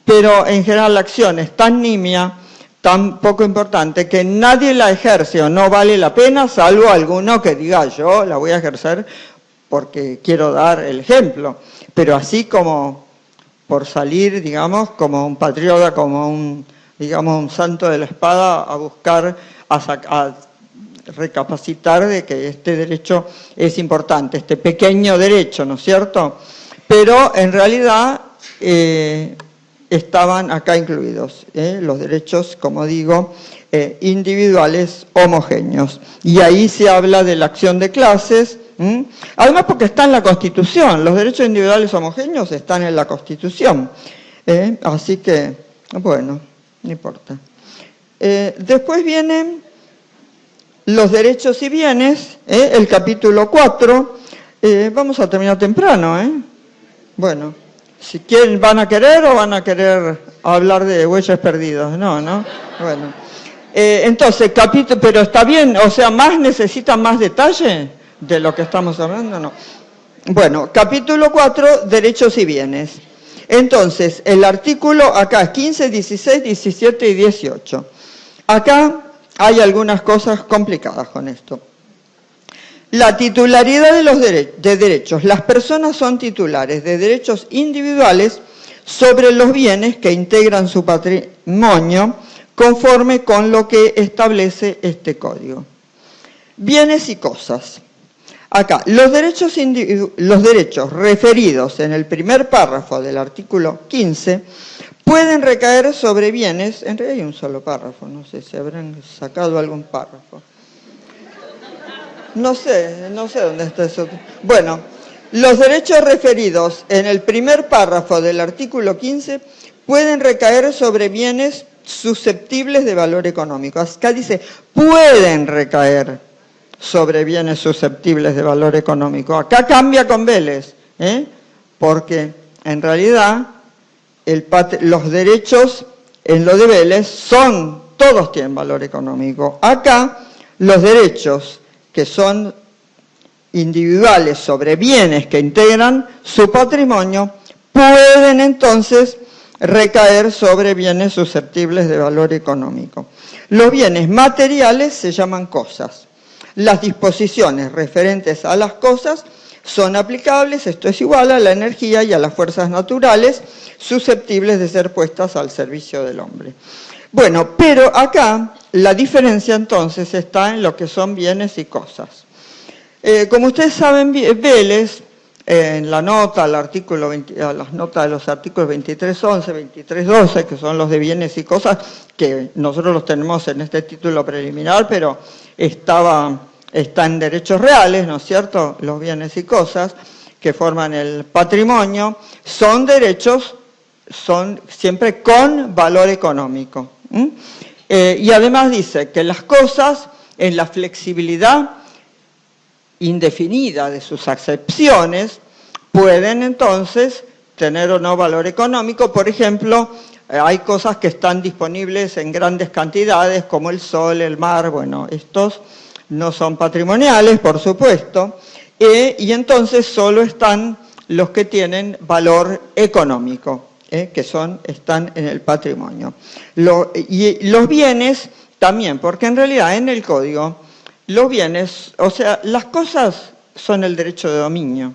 pero en general la acción es tan nimia, tan poco importante, que nadie la ejerce o no vale la pena, salvo alguno que diga yo la voy a ejercer porque quiero dar el ejemplo, pero así como por salir, digamos, como un patriota, como un santo de la espada a buscar, a recapacitar de que este derecho es importante, este pequeño derecho, ¿no es cierto? Pero en realidad estaban acá incluidos los derechos, como digo, individuales homogéneos. Y ahí se habla de la acción de clases, además porque está en la Constitución, los derechos individuales homogéneos están en la Constitución. Así que, bueno, no importa. Después vienen los derechos y bienes, el capítulo 4. Vamos a terminar temprano, Bueno, si quieren, ¿van a querer o van a querer hablar de huellas perdidas? No. Bueno. Entonces, pero está bien, o sea, ¿necesitan más detalle de lo que estamos hablando? No. Bueno, capítulo 4, derechos y bienes. Entonces, el artículo acá, 15, 16, 17 y 18. Acá hay algunas cosas complicadas con esto. La titularidad de los derechos. Las personas son titulares de derechos individuales sobre los bienes que integran su patrimonio conforme con lo que establece este código. Bienes y cosas. Acá, los derechos referidos en el primer párrafo del artículo 15 pueden recaer sobre bienes, en realidad hay un solo párrafo, no sé si habrán sacado algún párrafo. No sé dónde está eso. Bueno, los derechos referidos en el primer párrafo del artículo 15 pueden recaer sobre bienes susceptibles de valor económico. Acá dice, pueden recaer sobre bienes susceptibles de valor económico. Acá cambia con Vélez, porque en realidad los derechos en lo de Vélez todos tienen valor económico. Acá los derechos que son individuales sobre bienes que integran su patrimonio, pueden entonces recaer sobre bienes susceptibles de valor económico. Los bienes materiales se llaman cosas. Las disposiciones referentes a las cosas son aplicables, esto es igual a la energía y a las fuerzas naturales susceptibles de ser puestas al servicio del hombre. Bueno, pero acá la diferencia entonces está en lo que son bienes y cosas. Como ustedes saben, Vélez, en la nota, a las notas de los artículos 23.11, 23.12, que son los de bienes y cosas, que nosotros los tenemos en este título preliminar, pero está en derechos reales, ¿no es cierto?, los bienes y cosas que forman el patrimonio, son derechos, son siempre con valor económico. Y además dice que las cosas, en la flexibilidad indefinida de sus acepciones, pueden entonces tener o no valor económico. Por ejemplo, hay cosas que están disponibles en grandes cantidades, como el sol, el mar, bueno, estos no son patrimoniales, por supuesto, y entonces solo están los que tienen valor económico, que están en el patrimonio. Y los bienes también, porque en realidad en el código, los bienes, o sea, las cosas son el derecho de dominio,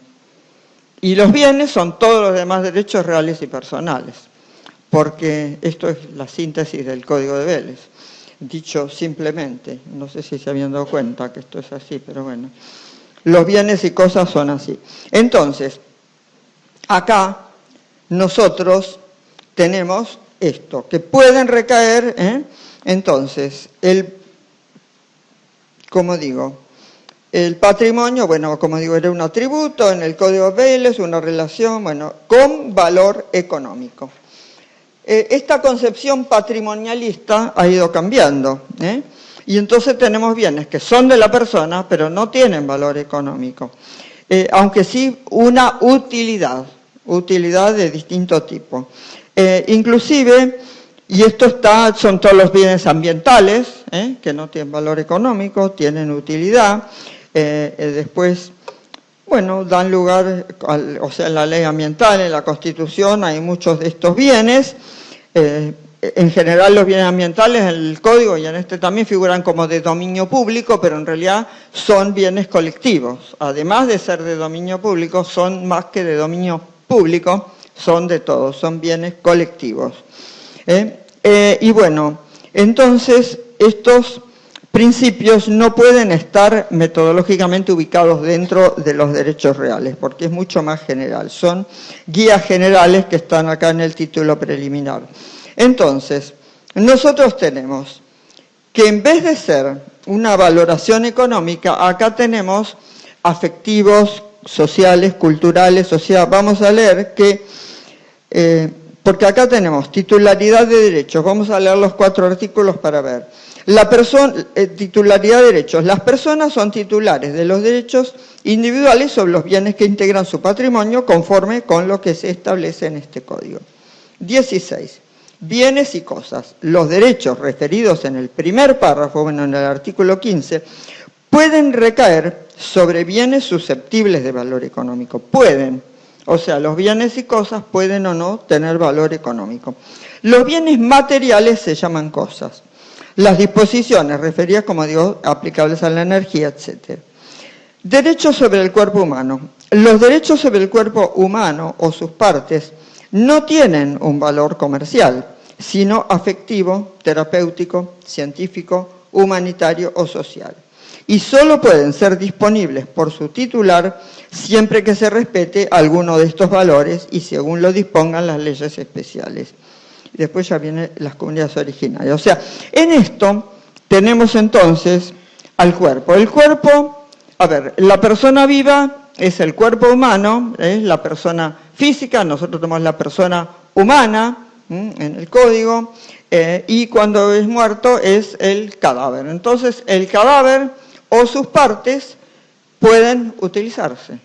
y los bienes son todos los demás derechos reales y personales, porque esto es la síntesis del Código de Vélez. Dicho simplemente, no sé si se habían dado cuenta que esto es así, pero bueno, los bienes y cosas son así. Entonces, acá nosotros tenemos esto, que pueden recaer, entonces, el como digo, el patrimonio, bueno, como digo, era un atributo en el Código Vélez, una relación, bueno, con valor económico. Esta concepción patrimonialista ha ido cambiando, y entonces tenemos bienes que son de la persona, pero no tienen valor económico, aunque sí una utilidad de distinto tipo. Inclusive, y esto son todos los bienes ambientales, que no tienen valor económico, tienen utilidad. Después, bueno, dan lugar, o sea, en la ley ambiental, en la Constitución, hay muchos de estos bienes. En general los bienes ambientales en el Código y en este también figuran como de dominio público, pero en realidad son bienes colectivos. Además de ser de dominio público, son más que de dominio público, son de todos, son bienes colectivos. Y bueno, entonces estos principios no pueden estar metodológicamente ubicados dentro de los derechos reales, porque es mucho más general. Son guías generales que están acá en el título preliminar. Entonces, nosotros tenemos que en vez de ser una valoración económica, acá tenemos afectivos, sociales, culturales, o sea, vamos a leer que, porque acá tenemos titularidad de derechos, vamos a leer los 4 artículos para ver. Titularidad de derechos. Las personas son titulares de los derechos individuales sobre los bienes que integran su patrimonio conforme con lo que se establece en este código. 16. Bienes y cosas. Los derechos referidos en el primer párrafo, bueno, en el artículo 15, pueden recaer sobre bienes susceptibles de valor económico. Pueden. O sea, los bienes y cosas pueden o no tener valor económico. Los bienes materiales se llaman cosas. Las disposiciones referidas, como digo, aplicables a la energía, etc. Derechos sobre el cuerpo humano. Los derechos sobre el cuerpo humano o sus partes no tienen un valor comercial, sino afectivo, terapéutico, científico, humanitario o social. Y solo pueden ser disponibles por su titular siempre que se respete alguno de estos valores y según lo dispongan las leyes especiales. Después ya vienen las comunidades originarias. O sea, en esto tenemos entonces al cuerpo. El cuerpo, a ver, la persona viva es el cuerpo humano, es la persona física, nosotros tenemos la persona humana en el código, y cuando es muerto es el cadáver. Entonces, el cadáver o sus partes pueden utilizarse.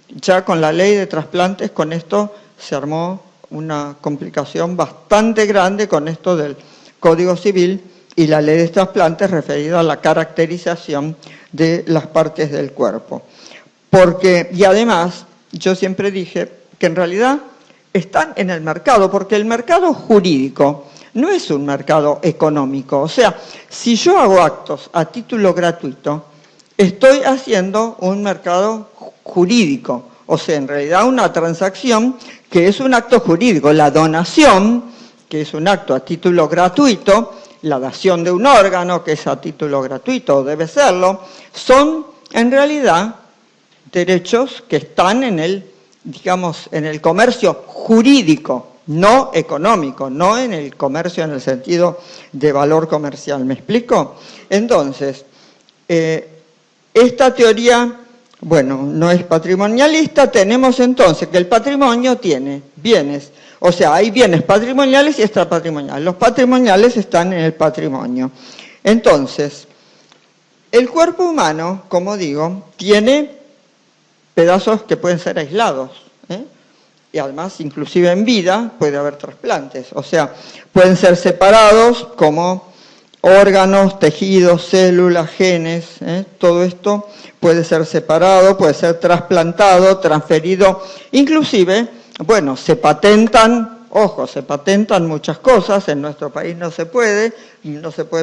Ya con la ley de trasplantes, con esto se armó una complicación bastante grande con esto del Código Civil y la ley de trasplantes referida a la caracterización de las partes del cuerpo. Y además, yo siempre dije que en realidad están en el mercado, porque el mercado jurídico no es un mercado económico. O sea, si yo hago actos a título gratuito, estoy haciendo un mercado jurídico. O sea, en realidad una transacción que es un acto jurídico. La donación, que es un acto a título gratuito, la dación de un órgano, que es a título gratuito, o debe serlo, son en realidad derechos que están en el, digamos, en el comercio jurídico, no económico, no en el comercio en el sentido de valor comercial. ¿Me explico? Entonces, esta teoría, bueno, no es patrimonialista. Tenemos entonces que el patrimonio tiene bienes, o sea, hay bienes patrimoniales y extrapatrimoniales. Los patrimoniales están en el patrimonio. Entonces, el cuerpo humano, como digo, tiene pedazos que pueden ser aislados, y además, inclusive en vida, puede haber trasplantes. O sea, pueden ser separados como órganos, tejidos, células, genes, todo esto puede ser separado, puede ser trasplantado, transferido. Inclusive, bueno, se patentan, ojo, se patentan muchas cosas, en nuestro país no se puede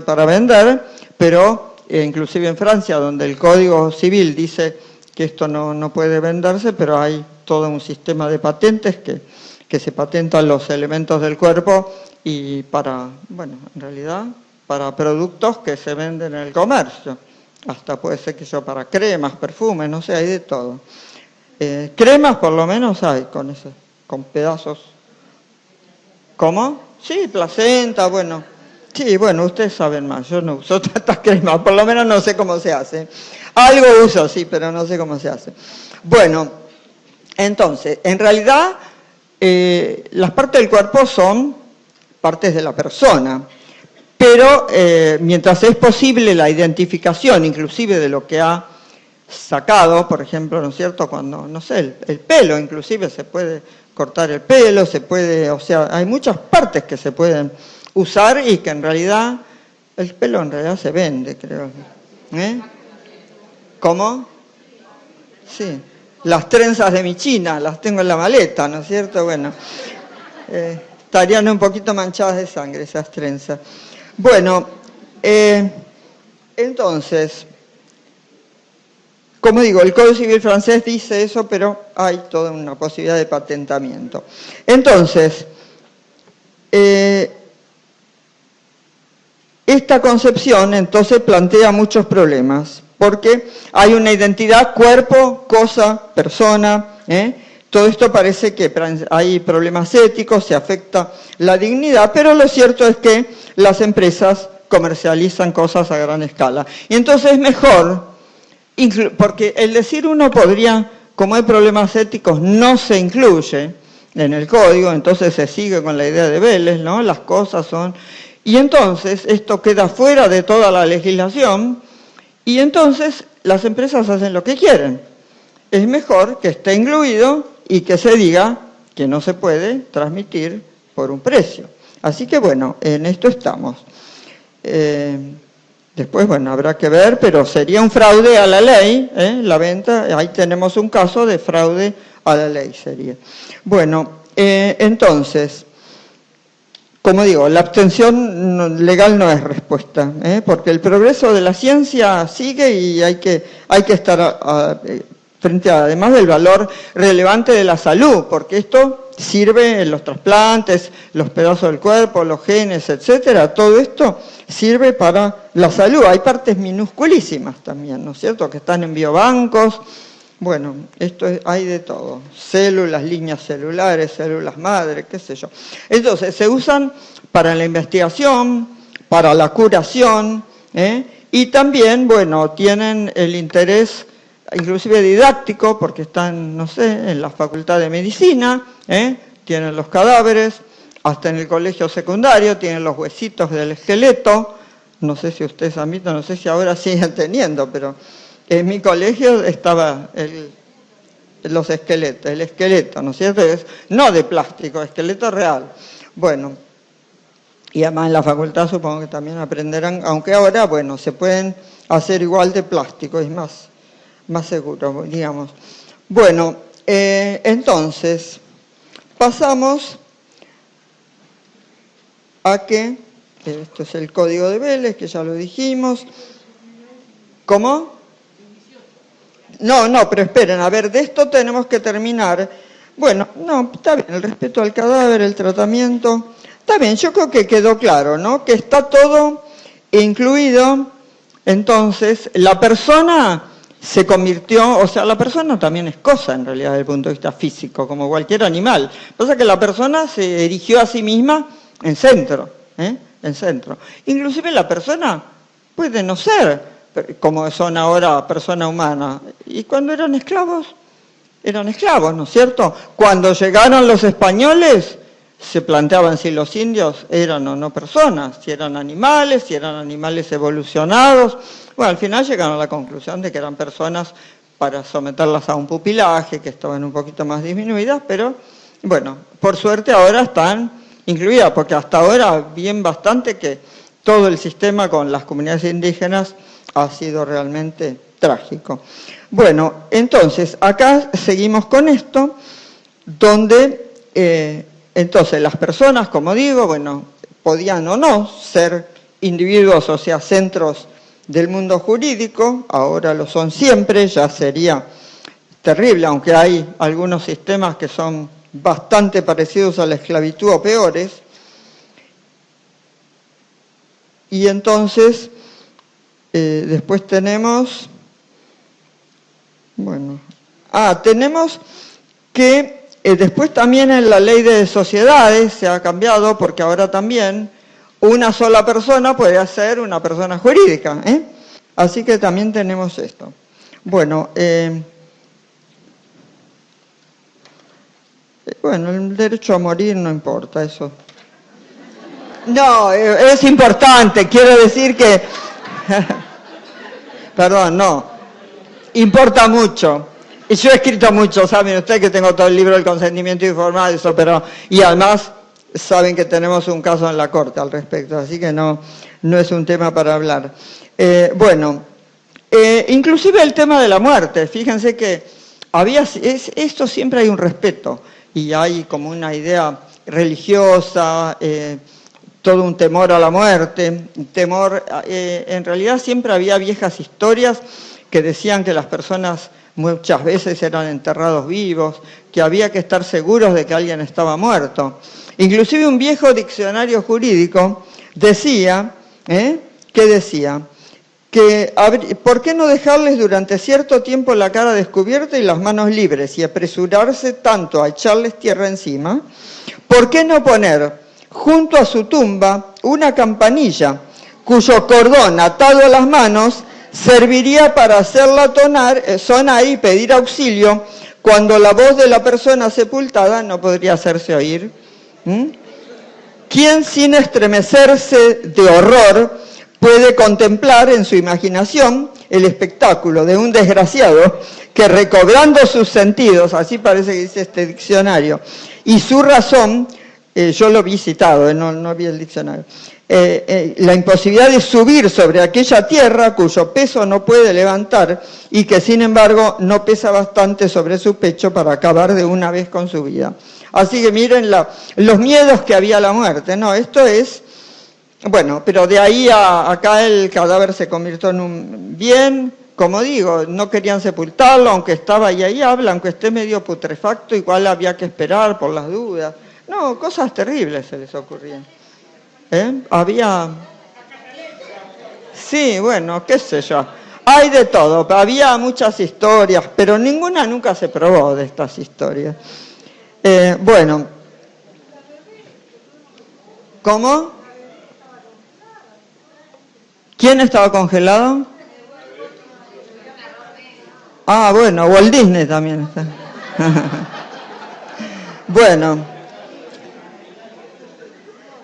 para vender, pero inclusive en Francia, donde el Código Civil dice que esto no puede venderse, pero hay todo un sistema de patentes que se patentan los elementos del cuerpo y para, bueno, en realidad, para productos que se venden en el comercio. Hasta puede ser que yo para cremas, perfumes, no sé, hay de todo. Cremas por lo menos hay con pedazos. ¿Cómo? Sí, placenta, bueno. Sí, bueno, ustedes saben más, yo no uso tantas cremas, por lo menos no sé cómo se hace. Algo uso, sí, pero no sé cómo se hace. Bueno, entonces, en realidad, las partes del cuerpo son partes de la persona, pero mientras es posible la identificación, inclusive de lo que ha sacado, por ejemplo, ¿no es cierto?, cuando, no sé, el pelo, inclusive se puede cortar el pelo, se puede, o sea, hay muchas partes que se pueden usar y que en realidad, el pelo en realidad se vende, creo. ¿Cómo? Sí, las trenzas de mi china, las tengo en la maleta, ¿no es cierto? Bueno, estarían un poquito manchadas de sangre esas trenzas. Bueno, entonces, como digo, el Código Civil francés dice eso, pero hay toda una posibilidad de patentamiento. Entonces, esta concepción entonces plantea muchos problemas, porque hay una identidad cuerpo, cosa, persona, todo esto parece que hay problemas éticos, se afecta la dignidad, pero lo cierto es que las empresas comercializan cosas a gran escala. Y entonces es mejor, porque el decir uno podría, como hay problemas éticos, no se incluye en el código, entonces se sigue con la idea de Vélez, ¿no? Las cosas son... Y entonces esto queda fuera de toda la legislación y entonces las empresas hacen lo que quieren. Es mejor que esté incluido y que se diga que no se puede transmitir por un precio. Así que bueno, en esto estamos. Después, bueno, habrá que ver, pero sería un fraude a la ley, la venta, ahí tenemos un caso de fraude a la ley sería. Bueno, entonces... Como digo, la abstención legal no es respuesta, porque el progreso de la ciencia sigue y hay que estar frente a, además del valor relevante de la salud, porque esto sirve en los trasplantes, los pedazos del cuerpo, los genes, etcétera, todo esto sirve para la salud. Hay partes minusculísimas también, ¿no es cierto?, que están en biobancos. Bueno, hay de todo, células, líneas celulares, células madre, qué sé yo. Entonces, se usan para la investigación, para la curación, y también, bueno, tienen el interés inclusive didáctico, porque están, no sé, en la Facultad de Medicina, tienen los cadáveres, hasta en el colegio secundario, tienen los huesitos del esqueleto, no sé si ustedes han visto, no sé si ahora siguen teniendo, pero... En mi colegio estaba los esqueletos, el esqueleto, ¿no es cierto? No de plástico, esqueleto real. Bueno, y además en la facultad supongo que también aprenderán, aunque ahora, bueno, se pueden hacer igual de plástico, es más seguro, digamos. Bueno, entonces, pasamos a que, esto es el Código de Vélez, que ya lo dijimos. ¿Cómo? No, pero esperen, a ver, de esto tenemos que terminar. Bueno, no, está bien, el respeto al cadáver, el tratamiento, está bien, yo creo que quedó claro, ¿no? Que está todo incluido, entonces, la persona se convirtió, o sea, la persona también es cosa, en realidad, desde el punto de vista físico, como cualquier animal. Pasa que la persona se erigió a sí misma en centro, en centro. Inclusive la persona puede no ser como son ahora personas humanas. Y cuando eran esclavos, ¿no es cierto? Cuando llegaron los españoles, se planteaban si los indios eran o no personas, si eran animales evolucionados. Bueno, al final llegaron a la conclusión de que eran personas para someterlas a un pupilaje, que estaban un poquito más disminuidas, pero bueno, por suerte ahora están incluidas, porque hasta ahora bien bastante que todo el sistema con las comunidades indígenas ha sido realmente trágico. Bueno, entonces, acá seguimos con esto, donde, entonces, las personas, como digo, bueno, podían o no ser individuos, o sea, centros del mundo jurídico, ahora lo son siempre, ya sería terrible, aunque hay algunos sistemas que son bastante parecidos a la esclavitud o peores. Y entonces... después tenemos, bueno, tenemos que después también en la ley de sociedades se ha cambiado porque ahora también una sola persona puede ser una persona jurídica, ¿eh? Así que también tenemos esto. Bueno, el derecho a morir no importa, eso. No, es importante, quiero decir que... Perdón, no. Importa mucho. Y yo he escrito mucho, saben ustedes que tengo todo el libro del consentimiento informado, eso, pero... Y además saben que tenemos un caso en la Corte al respecto, así que no es un tema para hablar. Inclusive el tema de la muerte, fíjense que esto siempre hay un respeto y hay como una idea religiosa, todo un temor a la muerte, en realidad siempre había viejas historias que decían que las personas muchas veces eran enterrados vivos, que había que estar seguros de que alguien estaba muerto. Inclusive un viejo diccionario jurídico decía, ¿por qué no dejarles durante cierto tiempo la cara descubierta y las manos libres y apresurarse tanto a echarles tierra encima? ¿Por qué no poner junto a su tumba una campanilla cuyo cordón atado a las manos serviría para hacerla sonar y pedir auxilio cuando la voz de la persona sepultada no podría hacerse oír? ¿Quién sin estremecerse de horror puede contemplar en su imaginación el espectáculo de un desgraciado que, recobrando sus sentidos, así parece que dice este diccionario, y su razón, yo lo vi citado, no vi el diccionario, la imposibilidad de subir sobre aquella tierra cuyo peso no puede levantar y que sin embargo no pesa bastante sobre su pecho para acabar de una vez con su vida? Así que miren los miedos que había a la muerte, ¿no? Esto es, pero de ahí a acá el cadáver se convirtió en un bien, como digo, no querían sepultarlo, aunque estaba ahí habla, aunque esté medio putrefacto, igual había que esperar por las dudas. No, cosas terribles se les ocurrían. Había... Sí, qué sé yo. Hay de todo, había muchas historias, pero ninguna nunca se probó de estas historias. ¿Cómo? ¿Quién estaba congelado? Walt Disney también está.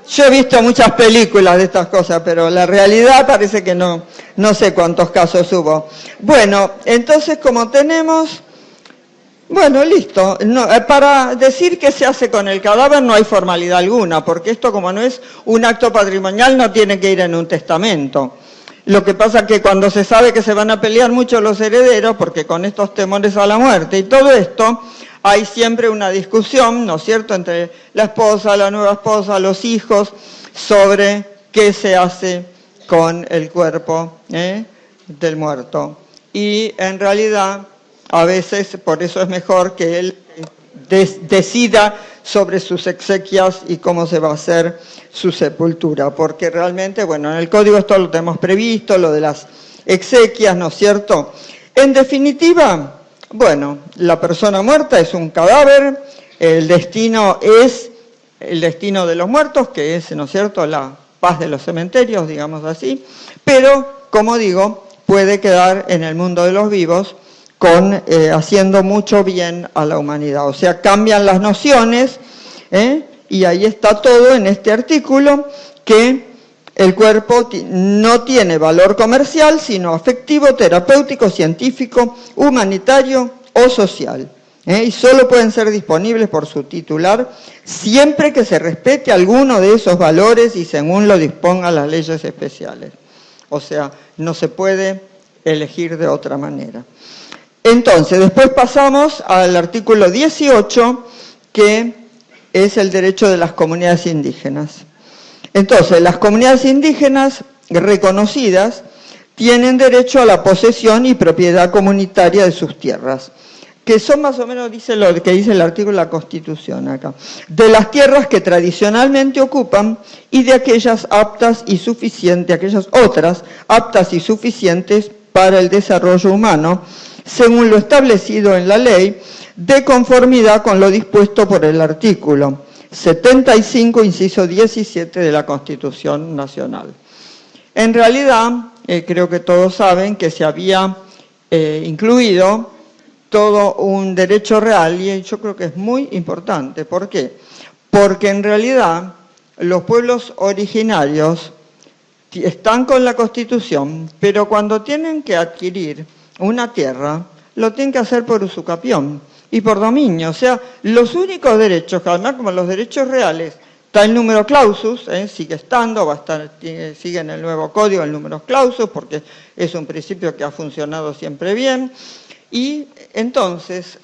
Yo he visto muchas películas de estas cosas, pero la realidad parece que no sé cuántos casos hubo. Entonces como tenemos... listo. Para decir qué se hace con el cadáver no hay formalidad alguna, porque esto, como no es un acto patrimonial, no tiene que ir en un testamento. Lo que pasa es que cuando se sabe que se van a pelear mucho los herederos, porque con estos temores a la muerte y todo esto, hay siempre una discusión, ¿no es cierto?, entre la esposa, la nueva esposa, los hijos, sobre qué se hace con el cuerpo del muerto. Y en realidad, a veces, por eso es mejor que él decida sobre sus exequias y cómo se va a hacer su sepultura, porque realmente, en el código esto lo tenemos previsto, lo de las exequias, ¿no es cierto? En definitiva, la persona muerta es un cadáver, el destino es el destino de los muertos, que es, ¿no es cierto?, la paz de los cementerios, digamos así, pero, como digo, puede quedar en el mundo de los vivos haciendo mucho bien a la humanidad. O sea, cambian las nociones, y ahí está todo en este artículo, que el cuerpo no tiene valor comercial, sino afectivo, terapéutico, científico, humanitario o social. Y solo pueden ser disponibles por su titular siempre que se respete alguno de esos valores y según lo dispongan las leyes especiales. O sea, no se puede elegir de otra manera. Entonces, después pasamos al artículo 18, que es el derecho de las comunidades indígenas. Entonces, las comunidades indígenas reconocidas tienen derecho a la posesión y propiedad comunitaria de sus tierras, que son más o menos, dice lo que dice el artículo de la Constitución acá, de las tierras que tradicionalmente ocupan y de aquellas aptas y suficientes, aquellas otras aptas y suficientes para el desarrollo humano, según lo establecido en la ley, de conformidad con lo dispuesto por el artículo, 75, inciso 17 de la Constitución Nacional. En realidad, creo que todos saben que se había incluido todo un derecho real, y yo creo que es muy importante. ¿Por qué? Porque en realidad los pueblos originarios están con la Constitución, pero cuando tienen que adquirir una tierra, lo tienen que hacer por usucapión y por dominio. O sea, los únicos derechos, que además como los derechos reales, está el número clausus, sigue estando, va a estar, sigue en el nuevo código el número clausus, porque es un principio que ha funcionado siempre bien. Y entonces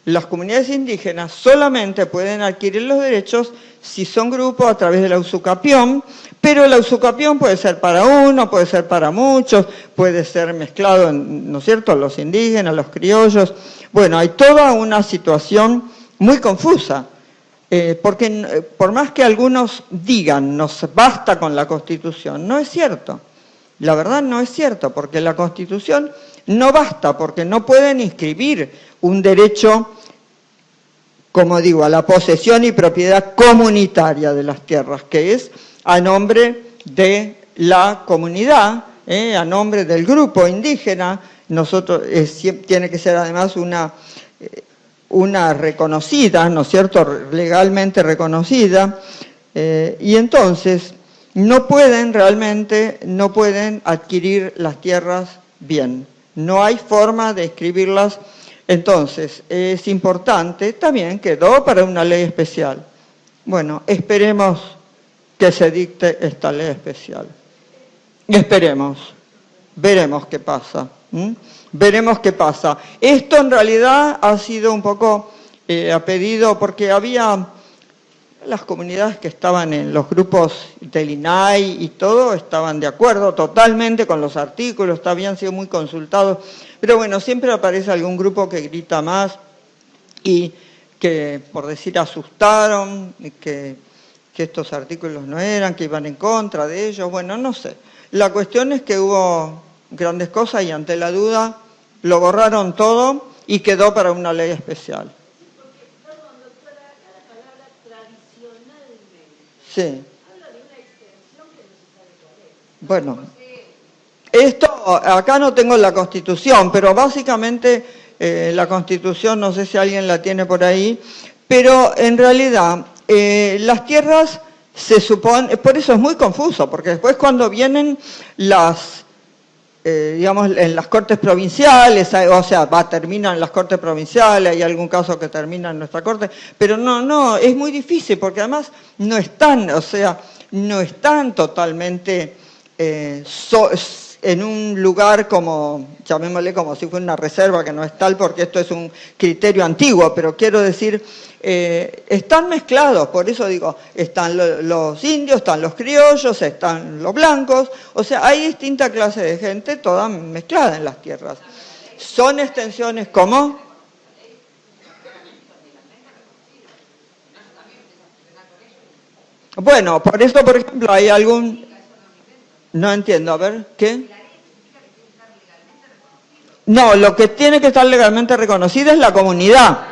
las comunidades indígenas solamente pueden adquirir los derechos si son grupos a través de la usucapión, pero la usucapión puede ser para uno, puede ser para muchos, puede ser mezclado, ¿no es cierto?, los indígenas, los criollos. Bueno, hay toda una situación muy confusa, porque por más que algunos digan nos basta con la Constitución, no es cierto. La verdad no es cierto, porque la Constitución no basta, porque no pueden inscribir un derecho, como digo, a la posesión y propiedad comunitaria de las tierras, que es a nombre de la comunidad, a nombre del grupo indígena. Nosotros tiene que ser además una reconocida, ¿no es cierto?, legalmente reconocida, y entonces no pueden adquirir las tierras bien. No hay forma de escribirlas. Entonces, es importante, también quedó para una ley especial. Bueno, esperemos que se dicte esta ley especial. Esperemos, veremos qué pasa. Veremos qué pasa. Esto en realidad ha sido un poco a pedido, porque había las comunidades que estaban en los grupos del INAI y todo, estaban de acuerdo totalmente con los artículos, habían sido muy consultados, pero bueno, siempre aparece algún grupo que grita más y que, por decir, asustaron, que estos artículos no eran, que iban en contra de ellos, bueno, no sé. La cuestión es que hubo grandes cosas y ante la duda lo borraron todo y quedó para una ley especial. Sí. Habla de una extensión que no se sabe cuál es. Bueno, esto, acá no tengo la Constitución, pero básicamente la Constitución, no sé si alguien la tiene por ahí, pero en realidad las tierras se supone, por eso es muy confuso, porque después cuando vienen digamos, en las cortes provinciales, o sea, terminan en las cortes provinciales, hay algún caso que termina en nuestra corte, pero no, es muy difícil, porque además no están, o sea, no están totalmente en un lugar como, llamémosle como si fuera una reserva, que no es tal, porque esto es un criterio antiguo, pero quiero decir, están mezclados, por eso digo, están los indios, están los criollos, están los blancos, o sea, hay distintas clases de gente, todas mezcladas en las tierras. Son extensiones como... Bueno, por eso, por ejemplo, hay algún... No entiendo, a ver, ¿qué? No, lo que tiene que estar legalmente reconocida es la comunidad.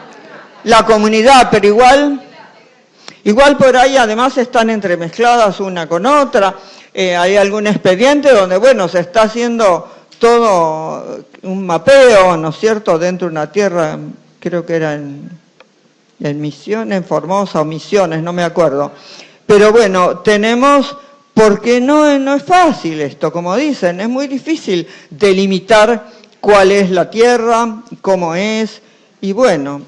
La comunidad, pero igual por ahí además están entremezcladas una con otra. Hay algún expediente donde, bueno, se está haciendo todo un mapeo, ¿no es cierto?, dentro de una tierra, creo que era en Misiones, en Formosa o Misiones, no me acuerdo. Pero bueno, tenemos, porque no es fácil esto, como dicen, es muy difícil delimitar cuál es la tierra, cómo es, y bueno,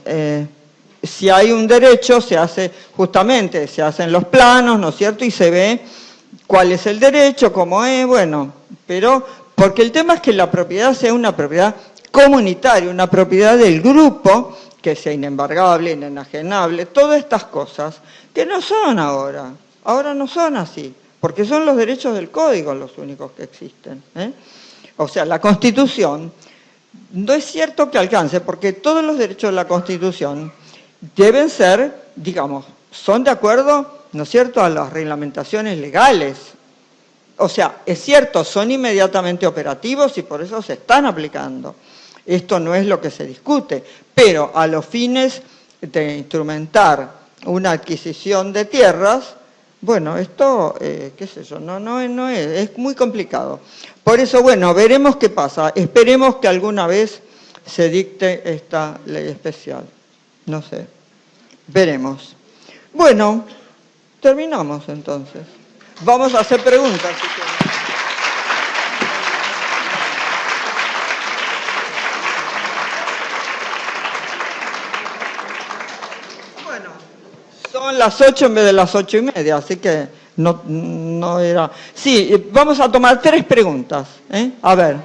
si hay un derecho, se hacen los planos, ¿no es cierto?, y se ve cuál es el derecho, cómo es, bueno, pero porque el tema es que la propiedad sea una propiedad comunitaria, una propiedad del grupo, que sea inembargable, inenajenable, todas estas cosas que no son ahora no son así, porque son los derechos del código los únicos que existen, O sea, la Constitución no es cierto que alcance, porque todos los derechos de la Constitución deben ser, digamos, son de acuerdo, ¿no es cierto?, a las reglamentaciones legales. O sea, es cierto, son inmediatamente operativos y por eso se están aplicando. Esto no es lo que se discute, pero a los fines de instrumentar una adquisición de tierras, bueno, esto, qué sé yo, no es muy complicado. Por eso, bueno, veremos qué pasa. Esperemos que alguna vez se dicte esta ley especial. No sé, veremos. Bueno, terminamos entonces. Vamos a hacer preguntas, si quieren. Bueno, son las 8 en vez de las 8:30, así que no era... Sí, vamos a tomar 3 preguntas, ¿eh? A ver.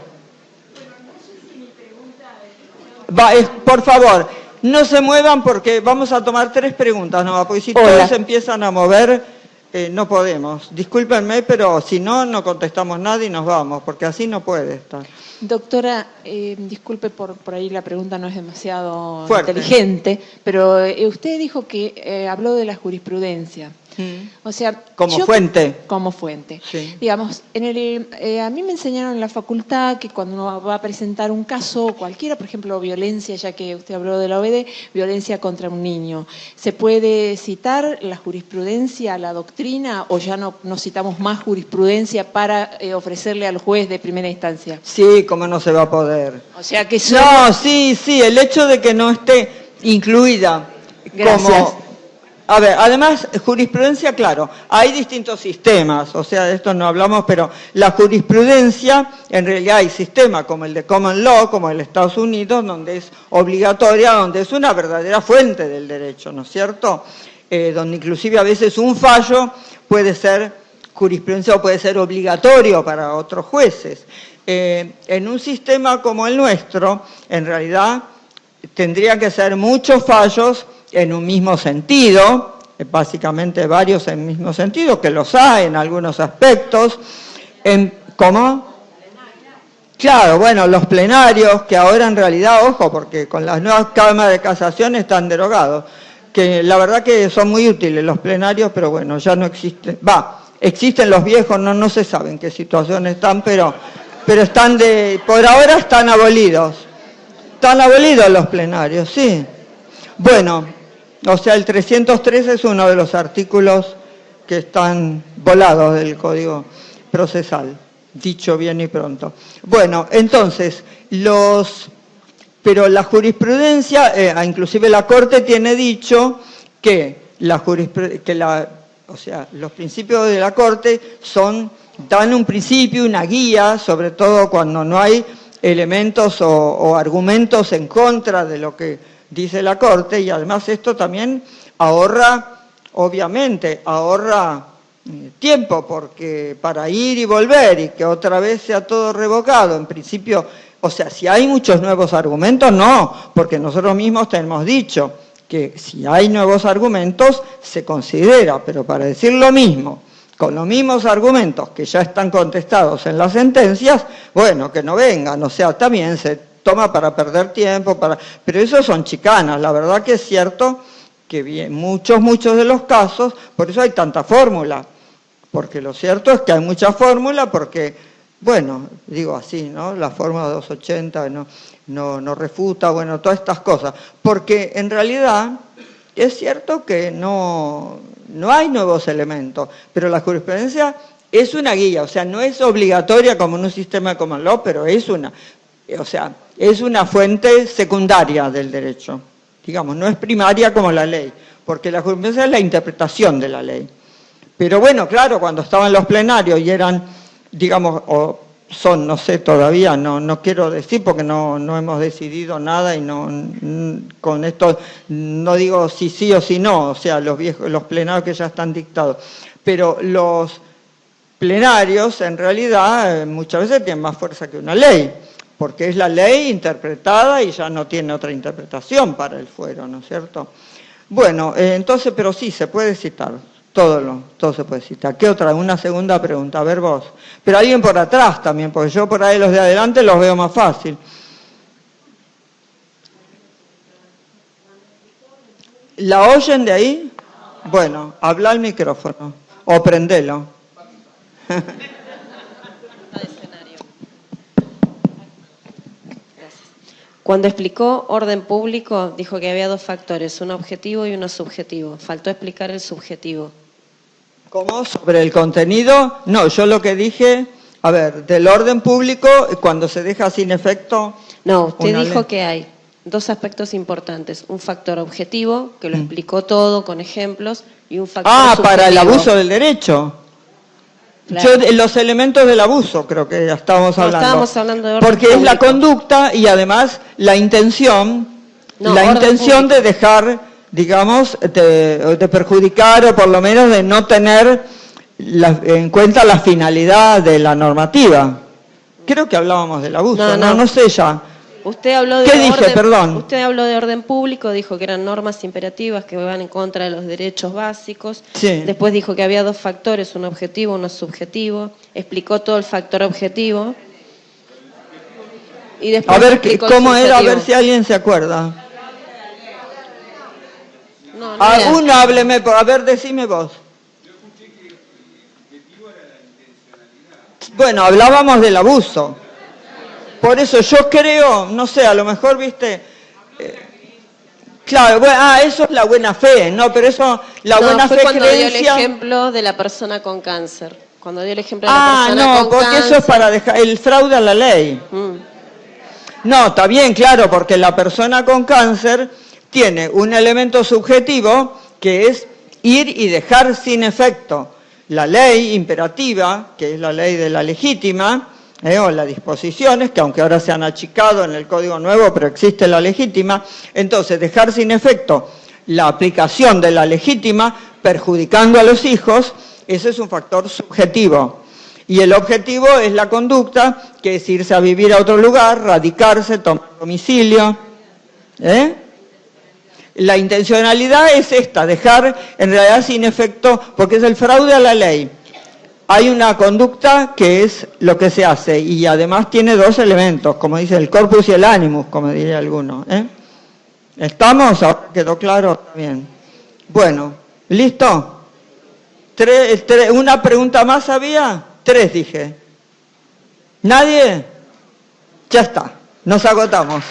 Por favor, no se muevan porque vamos a tomar 3 preguntas, ¿no? Porque si todos se empiezan a mover, no podemos. Discúlpenme, pero si no, no contestamos nada y nos vamos, porque así no puede estar. Doctora, disculpe por ahí la pregunta no es demasiado inteligente, pero usted dijo que habló de la jurisprudencia. O sea, como fuente. Como fuente. Sí. Digamos, a mí me enseñaron en la facultad que cuando uno va a presentar un caso cualquiera, por ejemplo, violencia, ya que usted habló de la OED, violencia contra un niño, ¿se puede citar la jurisprudencia, la doctrina, o ya no citamos más jurisprudencia para ofrecerle al juez de primera instancia? Sí, ¿cómo no se va a poder? O sea que solo... No, sí, el hecho de que no esté incluida. Gracias. Como... A ver, además, jurisprudencia, claro, hay distintos sistemas, o sea, de esto no hablamos, pero la jurisprudencia, en realidad hay sistemas como el de Common Law, como el de Estados Unidos, donde es obligatoria, donde es una verdadera fuente del derecho, ¿no es cierto? Donde inclusive a veces un fallo puede ser jurisprudencia o puede ser obligatorio para otros jueces. En un sistema como el nuestro, en realidad, tendría que ser muchos fallos en un mismo sentido, básicamente varios en el mismo sentido, que los hay en algunos aspectos. ¿Cómo? Claro, bueno, los plenarios, que ahora en realidad, ojo, porque con las nuevas cámaras de casación están derogados, que la verdad que son muy útiles los plenarios, pero bueno, ya no existen. Existen los viejos, no se sabe en qué situación están, pero están por ahora están abolidos. Están abolidos los plenarios, sí. Bueno, o sea, el 303 es uno de los artículos que están volados del Código Procesal, dicho bien y pronto. Bueno, entonces, pero la jurisprudencia, inclusive la Corte tiene dicho que o sea, los principios de la Corte dan un principio, una guía, sobre todo cuando no hay elementos o argumentos en contra de lo que dice la Corte, y además esto también obviamente ahorra tiempo, porque para ir y volver y que otra vez sea todo revocado, en principio, o sea, si hay muchos nuevos argumentos, no, porque nosotros mismos tenemos dicho que si hay nuevos argumentos se considera, pero para decir lo mismo, con los mismos argumentos que ya están contestados en las sentencias, bueno, que no vengan, o sea, también se toma para perder tiempo, pero eso son chicanas. La verdad que es cierto que muchos de los casos, por eso hay tanta fórmula, porque lo cierto es que hay mucha fórmula, porque, bueno, digo así, ¿no? La fórmula 280 no refuta, bueno, todas estas cosas, porque en realidad es cierto que no hay nuevos elementos, pero la jurisprudencia es una guía, o sea, no es obligatoria como en un sistema de Common Law, pero es una fuente secundaria del derecho, digamos, no es primaria como la ley, porque la jurisprudencia es la interpretación de la ley. Pero bueno, claro, cuando estaban los plenarios y eran, digamos, o son, no sé todavía, no quiero decir porque no hemos decidido nada y con esto no digo si sí o si no, o sea, los plenarios que ya están dictados, pero los plenarios en realidad muchas veces tienen más fuerza que una ley, porque es la ley interpretada y ya no tiene otra interpretación para el fuero, ¿no es cierto? Bueno, entonces, pero sí, se puede citar, todo se puede citar. ¿Qué otra? Una segunda pregunta, a ver vos. Pero alguien por atrás también, porque yo por ahí los de adelante los veo más fácil. ¿La oyen de ahí? Bueno, habla al micrófono, o prendelo. Cuando explicó orden público, dijo que había dos factores, uno objetivo y uno subjetivo. Faltó explicar el subjetivo. ¿Cómo? ¿Sobre el contenido? No, yo lo que dije, a ver, del orden público, cuando se deja sin efecto... No, usted dijo que hay dos aspectos importantes. Un factor objetivo, que lo explicó todo con ejemplos, y un factor subjetivo. Para el abuso del derecho. Claro. Yo, los elementos del abuso, creo que ya estábamos hablando. Estábamos hablando de orden porque público. Es la conducta y además la intención, de dejar, digamos, de perjudicar o por lo menos de no tener en cuenta la finalidad de la normativa. Creo que hablábamos del abuso, no sé ya. Usted habló de ¿Qué dije? Perdón. Usted habló de orden público, dijo que eran normas imperativas que van en contra de los derechos básicos. Sí. Después dijo que había dos factores, uno objetivo, uno subjetivo. Explicó todo el factor objetivo. Y después a ver, ¿cómo era? A ver si alguien se acuerda. Uno hábleme, a ver, decime vos. Bueno, hablábamos del abuso. Por eso yo creo, no sé, a lo mejor, viste, claro, bueno, eso es la buena fe, ¿no? Pero eso, la buena fe cuando creencia... dio el ejemplo de la persona con cáncer. Cuando dio el ejemplo de la persona con cáncer... porque eso es para dejar el fraude a la ley. No, está bien, claro, porque la persona con cáncer tiene un elemento subjetivo que es ir y dejar sin efecto la ley imperativa, que es la ley de la legítima, o las disposiciones, que aunque ahora se han achicado en el Código Nuevo, pero existe la legítima. Entonces, dejar sin efecto la aplicación de la legítima, perjudicando a los hijos, ese es un factor subjetivo. Y el objetivo es la conducta, que es irse a vivir a otro lugar, radicarse, tomar domicilio. La intencionalidad es esta, dejar en realidad sin efecto, porque es el fraude a la ley. Hay una conducta que es lo que se hace y además tiene dos elementos, como dice el corpus y el animus, como diría alguno. ¿Estamos? ¿Ahora quedó claro? Bien. Bueno, ¿listo? ¿Una pregunta más había? 3 dije. ¿Nadie? Ya está, nos agotamos.